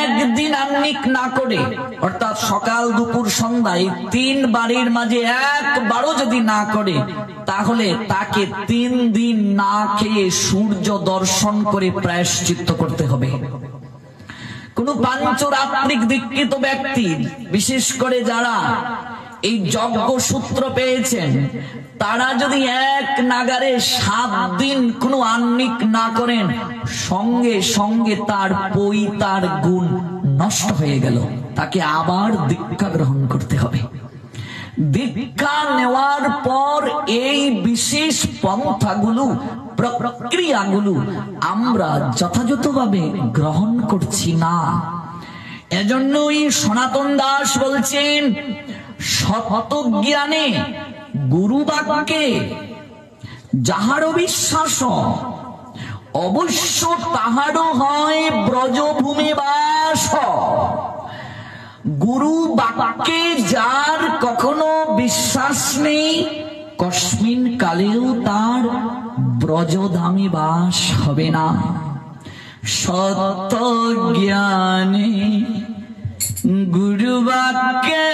[SPEAKER 2] একদিন আহ্নিক না করে, অর্থাৎ সকাল দুপুর সন্ধ্যায় 3 বারের মাঝে একবারও যদি না করে, তাহলে তাকে 3 দিন না খেয়ে সূর্য দর্শন করে প্রায়শ্চিত্ত করতে হবে। কোন পাঞ্চরাত্রিক দীক্ষিত ব্যক্তি, বিশেষ করে যারা এই যজ্ঞ সূত্র পেয়েছেন, তারা যদি এক নাগারে 7 দিন কোনো আহ্নিক না করেন, সঙ্গে সঙ্গে তার পৈতার গুণ নষ্ট হয়ে গেল, তাকে আবার দীক্ষা গ্রহণ করতে হবে। দীক্ষা নেওয়ার পর এই বিশেষ পন্থাগুলো, প্রক্রিয়াগুলো আমরা যথাযথভাবে গ্রহণ করছি না। এজন্যই সনাতন দাস বলছেন, সত জ্ঞানে গুরু বাক্যে যাহারও বিশ্বাস, অবশ্য তাহারও হয় ব্রজভূমে বাস। গুরু বাক্যে যার কখনো বিশ্বাস নেই, কস্মিন কালেও তার ব্রজধামে বাস হবে না। সত জ্ঞানে গুরু বাক্যে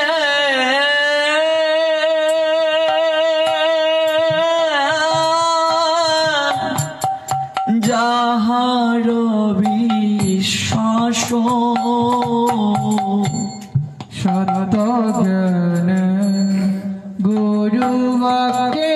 [SPEAKER 2] যাহার বিশ্বাস,
[SPEAKER 3] সত জ্ঞানে গুরু বাক্যে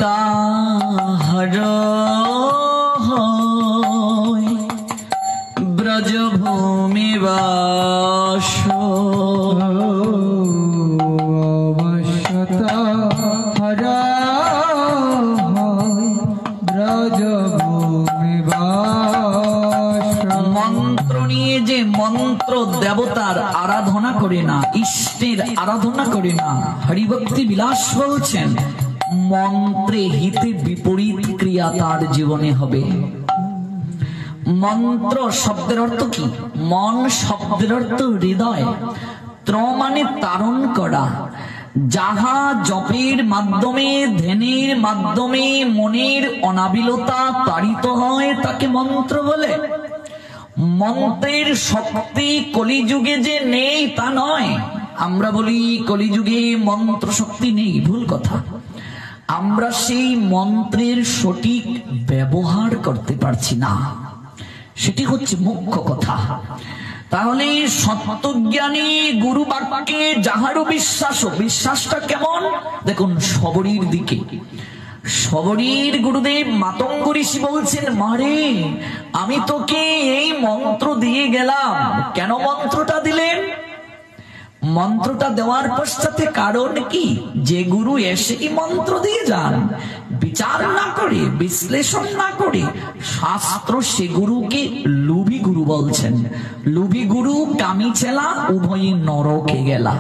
[SPEAKER 2] তাহার ব্রজভূমি বাস। মন্ত্র নিয়ে যে মন্ত্র দেবতার আরাধনা করে না, ইষ্টের আরাধনা করে না, হরিভক্তি বিলাস বলছেন, মন্ত্রে হিতে বিপরীত ক্রিয়া তার জীবনে হবে। মন্ত্র শব্দের অর্থ কি? মন শব্দের অর্থ হৃদয়, ত্র মানে তারণ করা। যাহা জপের মাধ্যমে, ধ্যানের মাধ্যমে মনের অনাবিলতা তাড়িত হয়, তাকে মন্ত্র বলে। মন্ত্রের শক্তি কলিযুগে যে নেই তা নয়। আমরা বলি কলিযুগে মন্ত্র শক্তি নেই, ভুল কথা। আমরা সেই মন্ত্রের সঠিক ব্যবহার করতে পারছি না, সেটি হচ্ছে মুখ্য কথা। তাহলে সত্যজ্ঞানী গুরু বাক্যে যাহারও বিশ্বাস, বিশ্বাসটা কেমন দেখুন, শবরীর দিকে। শবরীর গুরুদেব মাতঙ্গ ঋষি বলছেন, মারে আমি তোকে এই মন্ত্র দিয়ে গেলাম। কেন মন্ত্রটা দিলেন? মন্ত্রটা দেওয়ার পশ্চাতে কারণ কি? যে গুরু এসেই মন্ত্র দিয়ে যান, বিচার না করে, বিশ্লেষণ না করে, শাস্ত্র সে গুরুকে লোভী গুরু বলছেন। লোভী গুরু কামি ছেলা উভয়ই নরকে গেলা।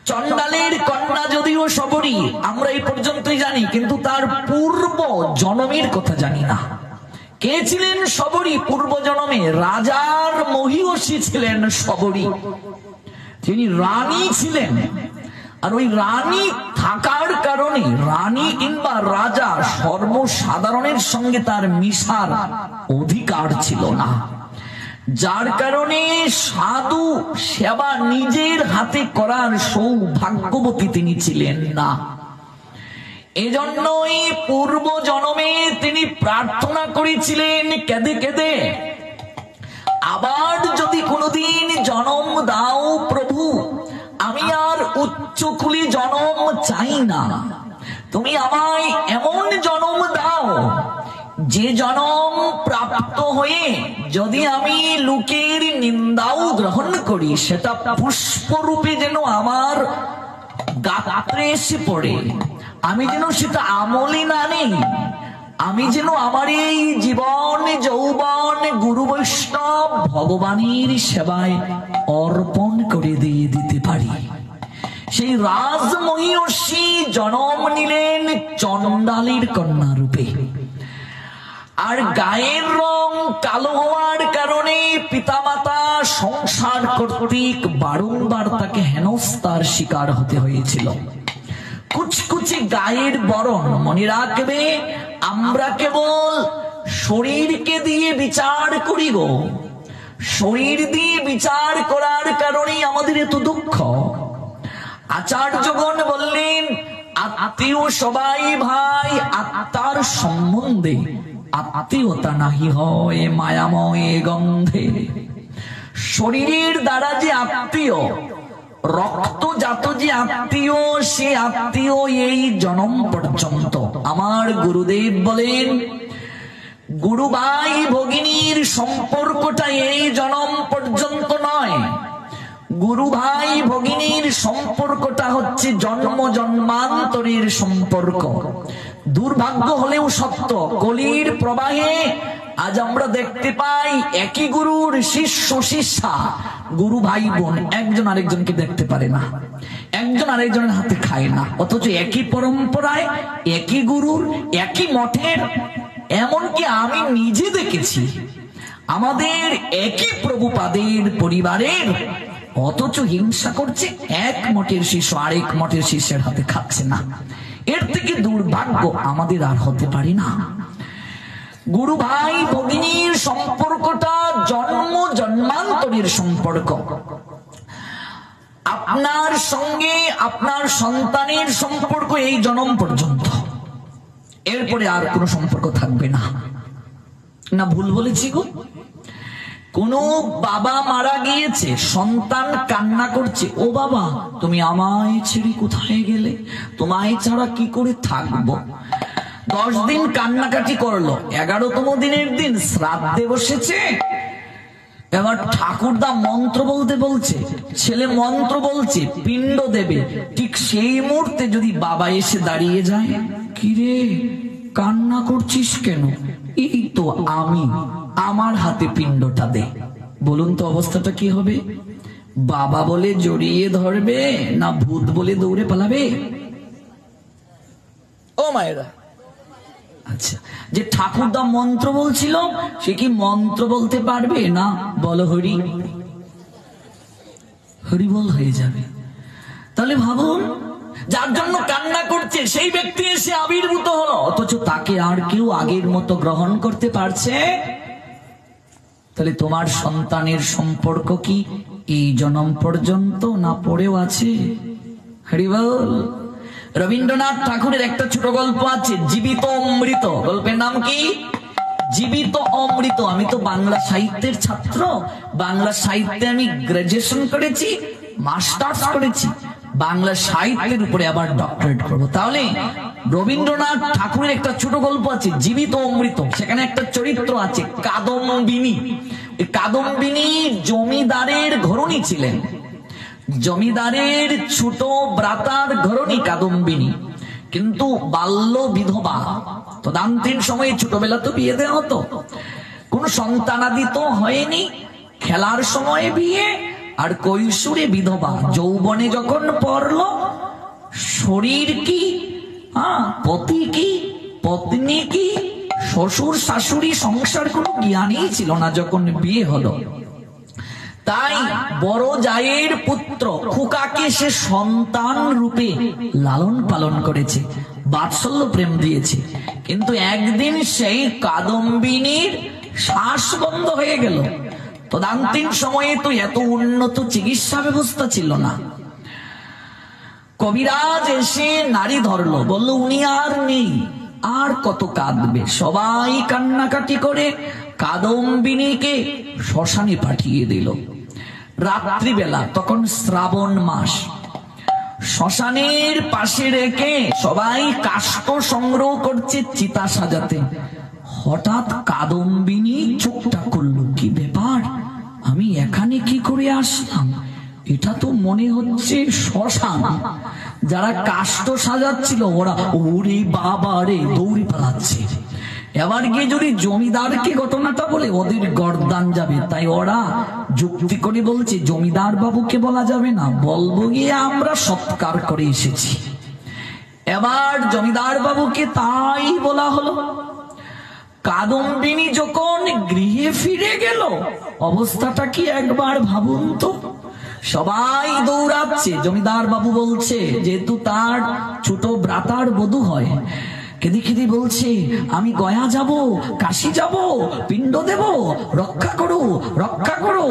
[SPEAKER 2] চন্ডালের কন্যা যদিও শবরী, আমরা এই পর্যন্তই জানি, কিন্তু তার পূর্ব জন্মের কথা জানি না। কে ছিলেন শবরী পূর্ব জন্মে? রাজার মহিষী ছিলেন শবরী, তিনি রানী ছিলেন। আর ওই রানী থাকার কারণে, রানী কিংবা রাজা সর্বসাধারণের সঙ্গে তার মিশার অধিকার ছিল না, যার কারণে সাধু সেবা নিজের হাতে করার সৌভাগ্যবতী তিনি ছিলেন না। এজন্যই পূর্ব জন্মে তিনি প্রার্থনা করেছিলেন কেঁদে কেঁদে, আবার যদি কোনোদিন জন্ম দাও প্রভু, আমি আর উচ্চকুলি জন্ম চাই না, তুমি আমায় এমন জন্ম দাও যে জন্ম প্রাপ্ত হয়ে যদি আমি লোকের নিন্দাও গ্রহণ করি, সেটা পুষ্পরূপে যেন আমার গাত্রে এসে পড়ে, আমি যেন সেটা আমলে না নেই, আমি যেন আমার এই জীবন যৌবন গুরু বৈষ্ণব ভগবানের সেবায় অর্পণ করে দিয়ে দিতে পারি। সেই রাজমহিষী জন্ম নিলেন চণ্ডালীর কন্যা রূপে। আর গায়ের রং কালো হওয়ার কারণে পিতামাতা সংসার কর্তৃক বারংবার তাকে হেনস্থার শিকার হতে হয়েছিল। কুচকুচি গায়ের বরণ, মনে রাখবে আমরা কেবল শরীরকে দিয়ে বিচার করি গো, শরীর দিয়ে বিচার করার কারণেই আমাদের এত দুঃখ। আচার্যগণ বললেন আত্মীয় সবাই ভাই, আত্মার সম্বন্ধে আত্মীয়তা নাহি হয় মায়াময় গন্ধে। শরীরের দ্বারা যে আত্মীয়, রক্তজাত যে আত্মীয়, সে আত্মীয় এই জন্ম পর্যন্ত। আমার গুরুদেব বলেন গুরু ভাই ভগিনীর সম্পর্কটা এই জন্ম পর্যন্ত নয়, গুরু ভাই ভগিনীর সম্পর্কটা হচ্ছে জন্ম জন্মান্তরের সম্পর্ক। দুর্ভাগ্য হলেও সত্য, কলির প্রবাহে আজ আমরা দেখতে পাই একই গুরুর শিষ্য শিষ্যা, গুরু ভাই বোন একজন আরেকজনকে দেখতে পারে না, একজন আরেকজনের হাতে খায় না, অথচ একই পরম্পরায়, একই গুরুর, একই মঠের, এমনকি আমি নিজে দেখেছি আমাদের একই প্রভুপাদের পরিবারের, অথচ হিংসা করছে, এক মঠের শিষ্য আরেক মঠের শিষ্যের হাতে খাচ্ছে না। এর থেকে দুর্ভাগ্য আমাদের আর হতে পারি না। গুরু ভাই ভগিনীর সম্পর্কটা জন্ম জন্মান্তরের সম্পর্ক। আপনার সঙ্গে আপনার সন্তানের সম্পর্ক এই জন্ম পর্যন্ত, এরপরে আর কোনো সম্পর্ক থাকবে না। না ভুল বলেছি গো? কোন বাবা মারা গিয়েছে, সন্তান কান্না করছে, ও বাবা তুমি আমায় ছেড়ে কোথায় গেলে, তোমায় ছাড়া কি করে থাকবো। 10 দিন কান্নাকাটি করলো, 11তম দিনের দিন শ্রাদ্ধে বসেছে, এবার ঠাকুরদা মন্ত্র বলতে বলছে, ছেলে মন্ত্র বলছে পিণ্ড দেবে, ঠিক সেই মুহূর্তে যদি বাবা এসে দাঁড়িয়ে যায়, কিরে কান্না করছিস কেন, এই তো আমি, আমার হাতে পিণ্ডটা দে। বলুন তো অবস্থাটা কি হবে? বাবা বলে জড়িয়ে ধরবে না ভূত বলে দৌড়ে পালাবে? ও মায়েরা, আচ্ছা, যে ঠাকুরদা মন্ত্র বলছিল সে কি মন্ত্র বলতে পারবে না? বলো হরি, হরি বল হয়ে যাবে। তাহলে ভাবুন, যার জন্য কান্না করছে সেই ব্যক্তি এসে আবির্ভূত হলো, অথচ তাকে আর কেউ আগের মতো গ্রহণ করতে পারছে? তাহলে তোমার সন্তানের সম্পর্ক কি এই জন্ম পর্যন্ত না পড়েও আছে? হরি বল। রবীন্দ্রনাথ ঠাকুরের একটা ছোট গল্প আছে, জীবিত অমৃত। গল্পের নাম কি? জীবিত অমৃত। আমি তো বাংলা সাহিত্যের ছাত্র, বাংলা সাহিত্যে আমি গ্রাজুয়েশন করেছি, মাস্টার্স করেছি, বাংলা সাহিত্যের উপরে আবার ডক্টরেট করবো। তাহলে রবীন্দ্রনাথ ঠাকুরের একটা ছোট গল্প আছে, জীবিত অমৃত। সেখানে একটা চরিত্র আছে কাদম্বিনী। কাদম্বিনী জমিদারের ঘরণী ছিলেন, জমিদারের ছোট ব্রাতার ঘরণী কাদম্বিনী, কিন্তু বাল্য বিধবা। তদান্তীন সময়ে ছোটবেলা তো বিয়ে দেওয়া হতো, কোন সন্তানাদি তো হয়নি, খেলার সময় বিয়ে, আর কৈশোরে বিধবা। যৌবনে যখন পড়লো, শরীর কি, পতি কি, পত্নী কি, শ্বশুর শাশুড়ি, সংসার কোনো জ্ঞানই ছিল না যখন বিয়ে হলো। তাই বড় জায়ের পুত্র খোকাকে সে সন্তান রূপে লালন পালন করেছে, বাৎসল্য প্রেম দিয়েছে। কিন্তু একদিন সেই কাদম্বিনীর শ্বাস বন্ধ হয়ে গেল। তদান্তীন সময়ে তো এত উন্নত চিকিৎসা ব্যবস্থা ছিল না। কবিরাজ এসে নাড়ি ধরলো, বলল উনি আর নেই, আর কত কাঁদবে। সবাই কান্নাকাটি করে কাদম্বিনীকে শ্মশানে পাঠিয়ে দিল। রাত্রিবেলা, তখন শ্রাবণ মাস, শ্মশানের পাশে রেখে সবাই কাষ্ঠ সংগ্রহ করছে চিতা সাজাতে। হঠাৎ কাদম্বিনী চোখটা করলো, কি ব্যাপার, আমি এখানে কি করে আসলাম? এটা তো মনে হচ্ছে শ্মশান। যারা কাষ্ঠ সাজাচ্ছিল ওরা ওরে বাবা রে দৌড়ে পালাচ্ছে। এবার গিয়ে যদি জমিদারকে ঘটনাটা বলে ওদের গর্দান যাবে, তাই ওরা যুক্তি করে বলছে জমিদার বাবুকে বলা যাবে না, বলবো গিয়ে আমরা সৎকার করে এসেছি। এবার জমিদার বাবুকে তাই বলা হলো। কাদম্বিনী যখন গৃহে ফিরে গেল, অবস্থাটা কি একবার ভাবুন তো। সবাই দৌড়াচ্ছে। জমিদার বাবু বলছে, যেহেতু তার ছোট ভ্রাতার বধূ হয়, কেঁদে কেঁদে বলছে, আমি গয়া যাব, কাশি যাব, পিণ্ড দেব, রক্ষা করো, রক্ষা করো,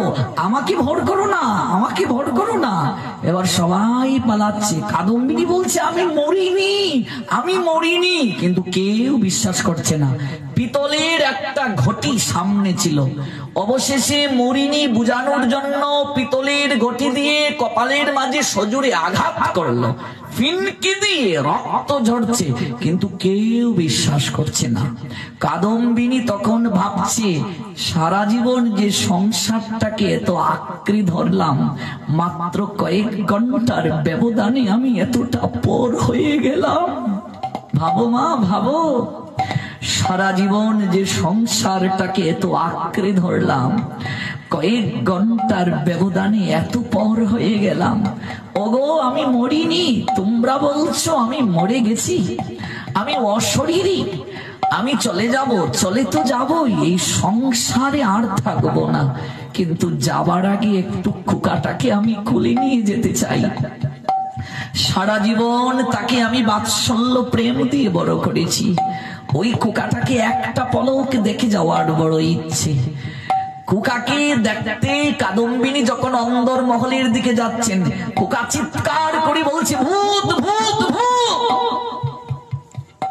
[SPEAKER 2] আমাকে ভর করো না, আমাকে ভর করো না। এবার সবাই পালাচ্ছে। কাদম্বিনী বলছে, আমি মরিনি, আমি মরিনি, কিন্তু কেউ বিশ্বাস করছে না। পিতলের একটা ঘটি সামনে ছিল। অবশেষে মরিনি বুঝানোর জন্য পিতলের ঘটি দিয়ে কপালের মাঝে সজোরে আঘাত করলো। ফিনকি দিয়ে রক্ত ঝরছে, কিন্তু কেউ বিশ্বাস করছে না। কাদম্বিনী তখন ভাবছে, সারা জীবন যে সংসারটাকে এত আঁকড়ে ধরলাম, মাত্র কয়েক ঘন্টার ব্যবধানে আমি এতটা পর হয়ে গেলাম। ভাবো মা, ভাবো, সারা জীবন যে সংসারটাকে এত আঁকড়ে ধরলাম, কয়েক ঘন্টার ব্যবধানে এত পর হয়ে গেলাম। ওগো, আমি মরিনি, তোমরা বলছো আমি মরে গেছি, আমি অশরীরী, আমি চলে যাব, চলে তো যাবই, এই সংসারে আর থাকবো না, কিন্তু যাবার আগে একটু খোকাটাকে আমি কোলে নিয়ে যেতে চাই। সারা জীবন তাকে আমি বাৎসল্য প্রেম দিয়ে বড় করেছি, ওই খোকাটাকে একটা পলক দেখে যাওয়ার বড় ইচ্ছে। খোকাকে দেখতে কাদম্বিনী যখন অন্দর মহলের দিকে যাচ্ছেন, খোকা চিৎকার করে বলছে, ভূত, ভূত, ভূত।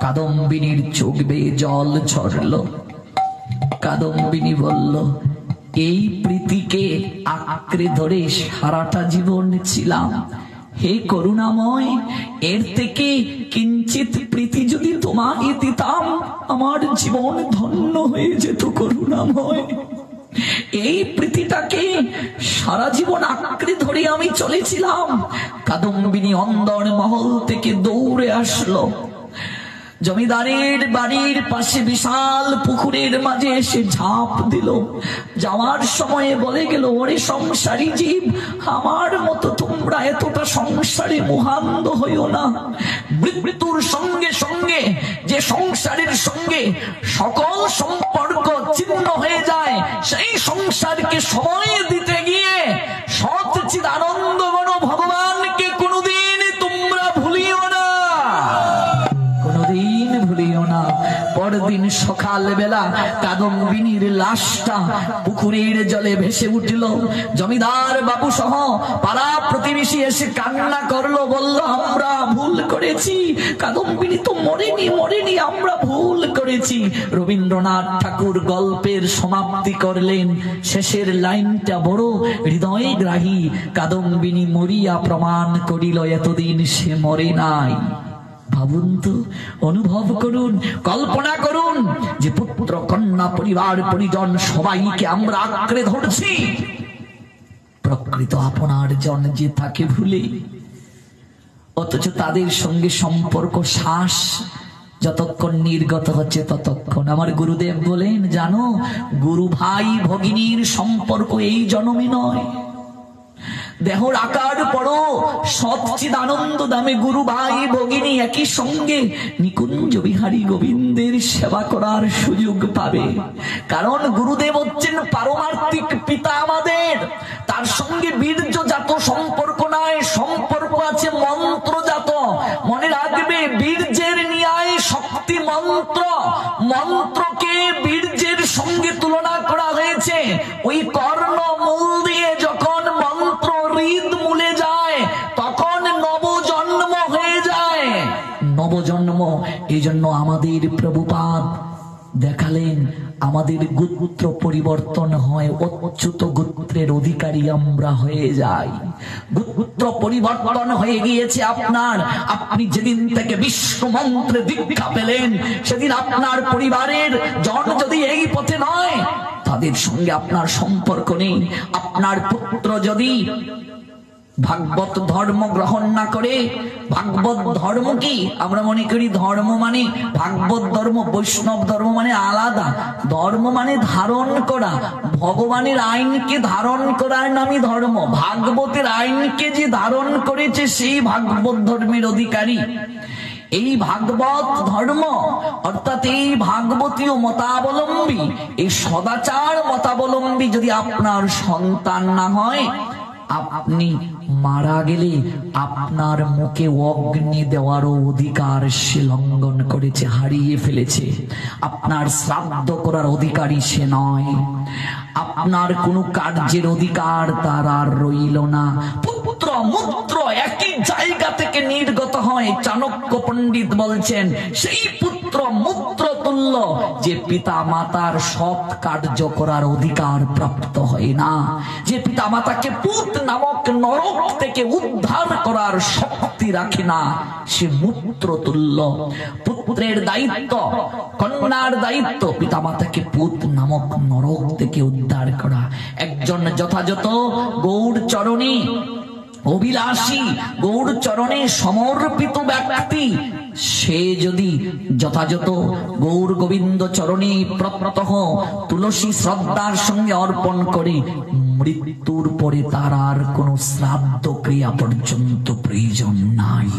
[SPEAKER 2] কাদম্বিনীর চোখ বেয়ে জল ঝরল। কাদম্বিনী বলল, এই প্রীতিকে আঁকড়ে ধরে সারাটা জীবন ছিলাম, হে করুণাময়, এর থেকে কিঞ্চিত প্রীতি যদি তোমায় দিতাম, আমার জীবন ধন্য হয়ে যেত করুণাময়। এই প্রীতিটাকে সারা জীবন আঁকড়ে ধরে আমি চলেছিলাম। কাদম্বিনী অন্দর মহল থেকে দৌড়ে আসলো। জমিদারের বাড়ির পাশে বিশাল পুকুরের মাঝে এসে ঝাঁপ দিল। যাওয়ার সময়ে বলে গেল, ওরে সংসারী জীব, আমার মতো তোমরা এতটা সংসারে মোহান্ধ হইও না। মৃত্যুর সঙ্গে সঙ্গে যে সংসারের সঙ্গে সকল সম্পর্ক ছিন্ন হয়ে যায়, সেই সংসারকে সময় দিতে গিয়ে সৎচিৎ আনন্দঘন ভগবানকে কোনোদিন তোমরা ভুলিও না, কোনোদিন ভুলিও না। পরদিন সকাল বেলা কাদম্বিনীর লাশটা পুকুরের জলে ভেসে উঠল। জমিদার বাবু সহ পাড়া প্রতিবেশী এসে কান্না করলো, বলল, আমরা ভুল করেছি, কাদম্বিনী তো মরেনি, মরেনি, আমরা ভুল করেছি। রবীন্দ্রনাথ ঠাকুর গল্পের সমাপ্তি করলেন। শেষের লাইনটা বড় হৃদয়গ্রাহী। কাদম্বিনী মরিয়া প্রমাণ করিল এতদিন সে মরে নাই। ভাবুন তো, অনুভব করুন, কল্পনা করুন যে পুত্র কন্যা পরিবার পরিজন সবাইকে আমরা আঁকড়ে ধরছি। প্রকৃত আপনার জন যে তাকে ভুলে, অথচ তাদের সঙ্গে সম্পর্ক শ্বাস যতক্ষণ নির্গত হচ্ছে ততক্ষণ। আমার গুরুদেব বলেন, জানো, গুরু ভাই ভগিনীর সম্পর্ক এই জন্মে নয়, দেহর আকার পড়ো সচ্চিদ আনন্দ দামে গুরু ভাই ভগিনী একই সঙ্গে নিকুঞ্জ বিহারী গোবিন্দের সেবা করার সুযোগ পাবে। কারণ গুরুদেব হচ্ছেন পারমার্থিক পিতা আমাদের। তার সঙ্গে বীর্যজাত সম্পর্ক নয়, সম্পর্ক আছে মন্ত্রজাত। মনে রাখবে, বীর্যের ন্যায় শক্তি মন্ত্র। মন্ত্রকে বীর্যের সঙ্গে তুলনা করা হয়েছে। ওই কর্ণ মূল দিয়ে যখন মন্ত্র হৃদ মূলে যায়, তখন নবজন্ম এই জন্য আমাদের প্রভুপাদ দেখালেন আমাদের গোত্র পরিবর্তন হয়, অচ্যুত গোত্রের অধিকারী আমরা হয়ে যাই। গোত্র পরিবর্তন হয়ে গিয়েছে আপনার। আপনি যেদিন থেকে বিষ্ণু মন্ত্রে দীক্ষা পেলেন, সেদিন আপনার পরিবারের জন যদি এই পথে নয়, তাদের সঙ্গে আপনার সম্পর্ক নেই। আপনার পুত্র যদি ভাগবত ধর্ম গ্রহণ না করে, ভাগবত ধর্ম কি আমরা মনে করি ধর্ম মানে ভাগবত ধর্ম, বৈষ্ণব ধর্ম মানে আলাদা। ধর্ম মানে ধারণ করা, ভগবানের আইনকে ধারণ করার নামই ধর্ম। ভাগবতের আইনকে যে ধারণ করেছে সেই ভাগবত ধর্মের অধিকারী। এই ভাগবত ধর্ম অর্থাৎ এই ভাগবতীয় মতাবলম্বী, এই সদাচার মতাবলম্বী যদি আপনার সন্তান না হয়, আপনি মারা গেলে আপনার মুখে অগ্নি দেওয়ারও অধিকার সে লঙ্ঘন করেছে, হারিয়ে ফেলেছে। আপনার শ্রাদ্ধ করার অধিকারী সে নয়। আপনার কোনো কার্যের অধিকার তার আর রইল না। পুত্র মূত্র একই জায়গা থেকে নির্গত হয়। চাণক্য পণ্ডিত বলছেন সেই পুত্র মূত্র তুল্য যে পিতা মাতার সৎ কার্য করার অধিকার প্রাপ্ত হয় না, যে পিতা মাতাকে পুত নামক নরক থেকে উদ্ধার করার শক্তি রাখে না, সে মূত্র তুল্য। পুত্রের দায়িত্ব, কন্যার দায়িত্ব পিতা মাতাকে পুত নামক নরক থেকে উদ্ধার করা। একজন যথাযথ গৌড় চরণী অভিলাষী, গৌড় চরণে সমর্পিত ব্যক্তি, সে যদি যথাযথ গৌর গোবিন্দ চরণে প্রত্যহ তুলসী শ্রদ্ধার সঙ্গে অর্পণ করে, মৃত্যুর পরে তার আর কোন শ্রাদ্ধ ক্রিয়া পর্যন্ত প্রয়োজন নাই।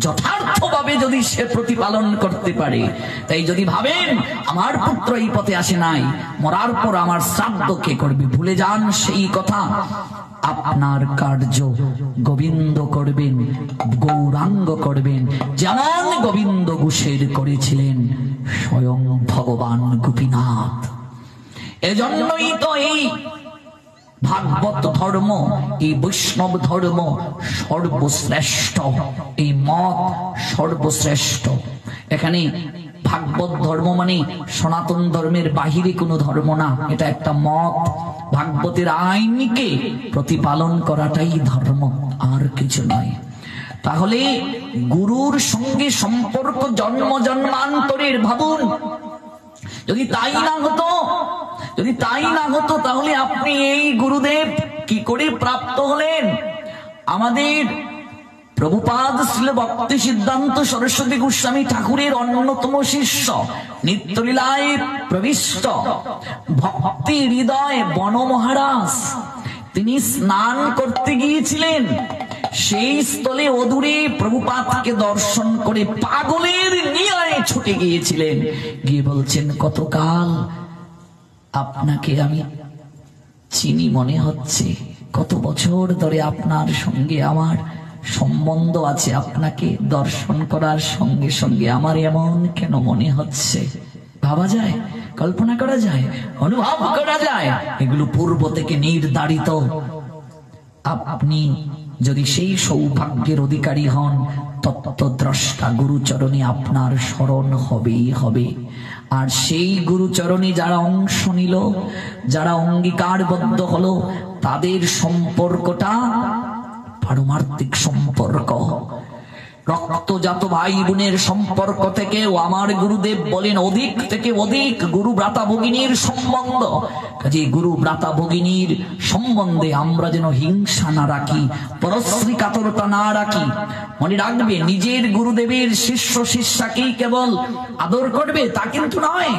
[SPEAKER 2] যথার্থভাবে যদি সে প্রতিপালন করতে পারে। তাই যদি ভাবেন আমার পুত্র এই পথে আসে নাই, মরার পর আমার শ্রাদ্ধ কে করবে, ভুলে যান সেই কথা। আপনার কার্য গোবিন্দ করবেন, গৌরাঙ্গ করবেন, যেমন গোবিন্দ ঘোষের করেছিলেন স্বয়ং ভগবান গোপীনাথ। এজন্যই তো এই ভাগবত ধর্ম, এই বৈষ্ণব ধর্ম সর্বশ্রেষ্ঠ, এই মত সর্বশ্রেষ্ঠ। এখানে ভাগবত ধর্ম মানে সনাতন ধর্মের বাহিরে কোনো ধর্ম না, এটা একটা মত। ভাগবতের আইনকে প্রতিপালন করাটাই ধর্ম, আর কিছু নয়। তাহলে গুরুর সঙ্গে সম্পর্ক জন্ম জন্মান্তরের। ভাবুন, যদি তাই না হতো, যদি তাই না হতো, তাহলে আপনি এই গুরুদেব কি করে প্রাপ্ত হলেন? আমাদের প্রভুপাদ শ্রীল ভক্তি সিদ্ধান্ত সরস্বতী গোস্বামী ঠাকুরের অন্যতম শিষ্য, নিত্যলীলায় প্রবিষ্ট ভক্তি হৃদয় বন মহারাজ, তিনি স্নান করতে গিয়েছিলেন। সেই স্থলে অদূরে প্রভুপাদকে দর্শন করে পাগলের নিয়ায় ছুটে গিয়েছিলেন। গিয়ে বলছেন, কতকাল আপনাকে আমি চিনি মনে হচ্ছে, কত বছর ধরে আপনার সঙ্গে আমার সম্বন্ধ আছে, আপনাকে দর্শন করার সঙ্গে সঙ্গে আমার এমন কেন মনে হচ্ছে? ভাবা যায়, কল্পনা করা যায়, অনুভব করা যায়, এগুলো পূর্ব থেকে নির্ধারিত। আপনি যদি সেই সৌভাগ্যের অধিকারী হন, তত্ত্বদ্রষ্টা গুরুচরণে আপনার স্মরণ হবেই হবে। আর সেই গুরুচরণে যারা অংশ নিল, যারা অঙ্গীকারবদ্ধ হলো, তাদের সম্পর্কটা পারমার্থিক সম্পর্ক। রক্তজাত ভাই বোনের সম্পর্ক থেকেও আমার গুরুদেব বলেন অধিক থেকে অধিক গুরু ভ্রাতা ভগিনীর সম্বন্ধ। কাজে গুরু ভ্রাতা ভগিনীর সম্বন্ধে আমরা যেন হিংসা না রাখি, পরশ্রী কাতরতা না রাখি। মনে রাখবে, নিজের গুরুদেবের শিষ্য শিষ্যাকেই কেবল আদর করবে তা কিন্তু নয়।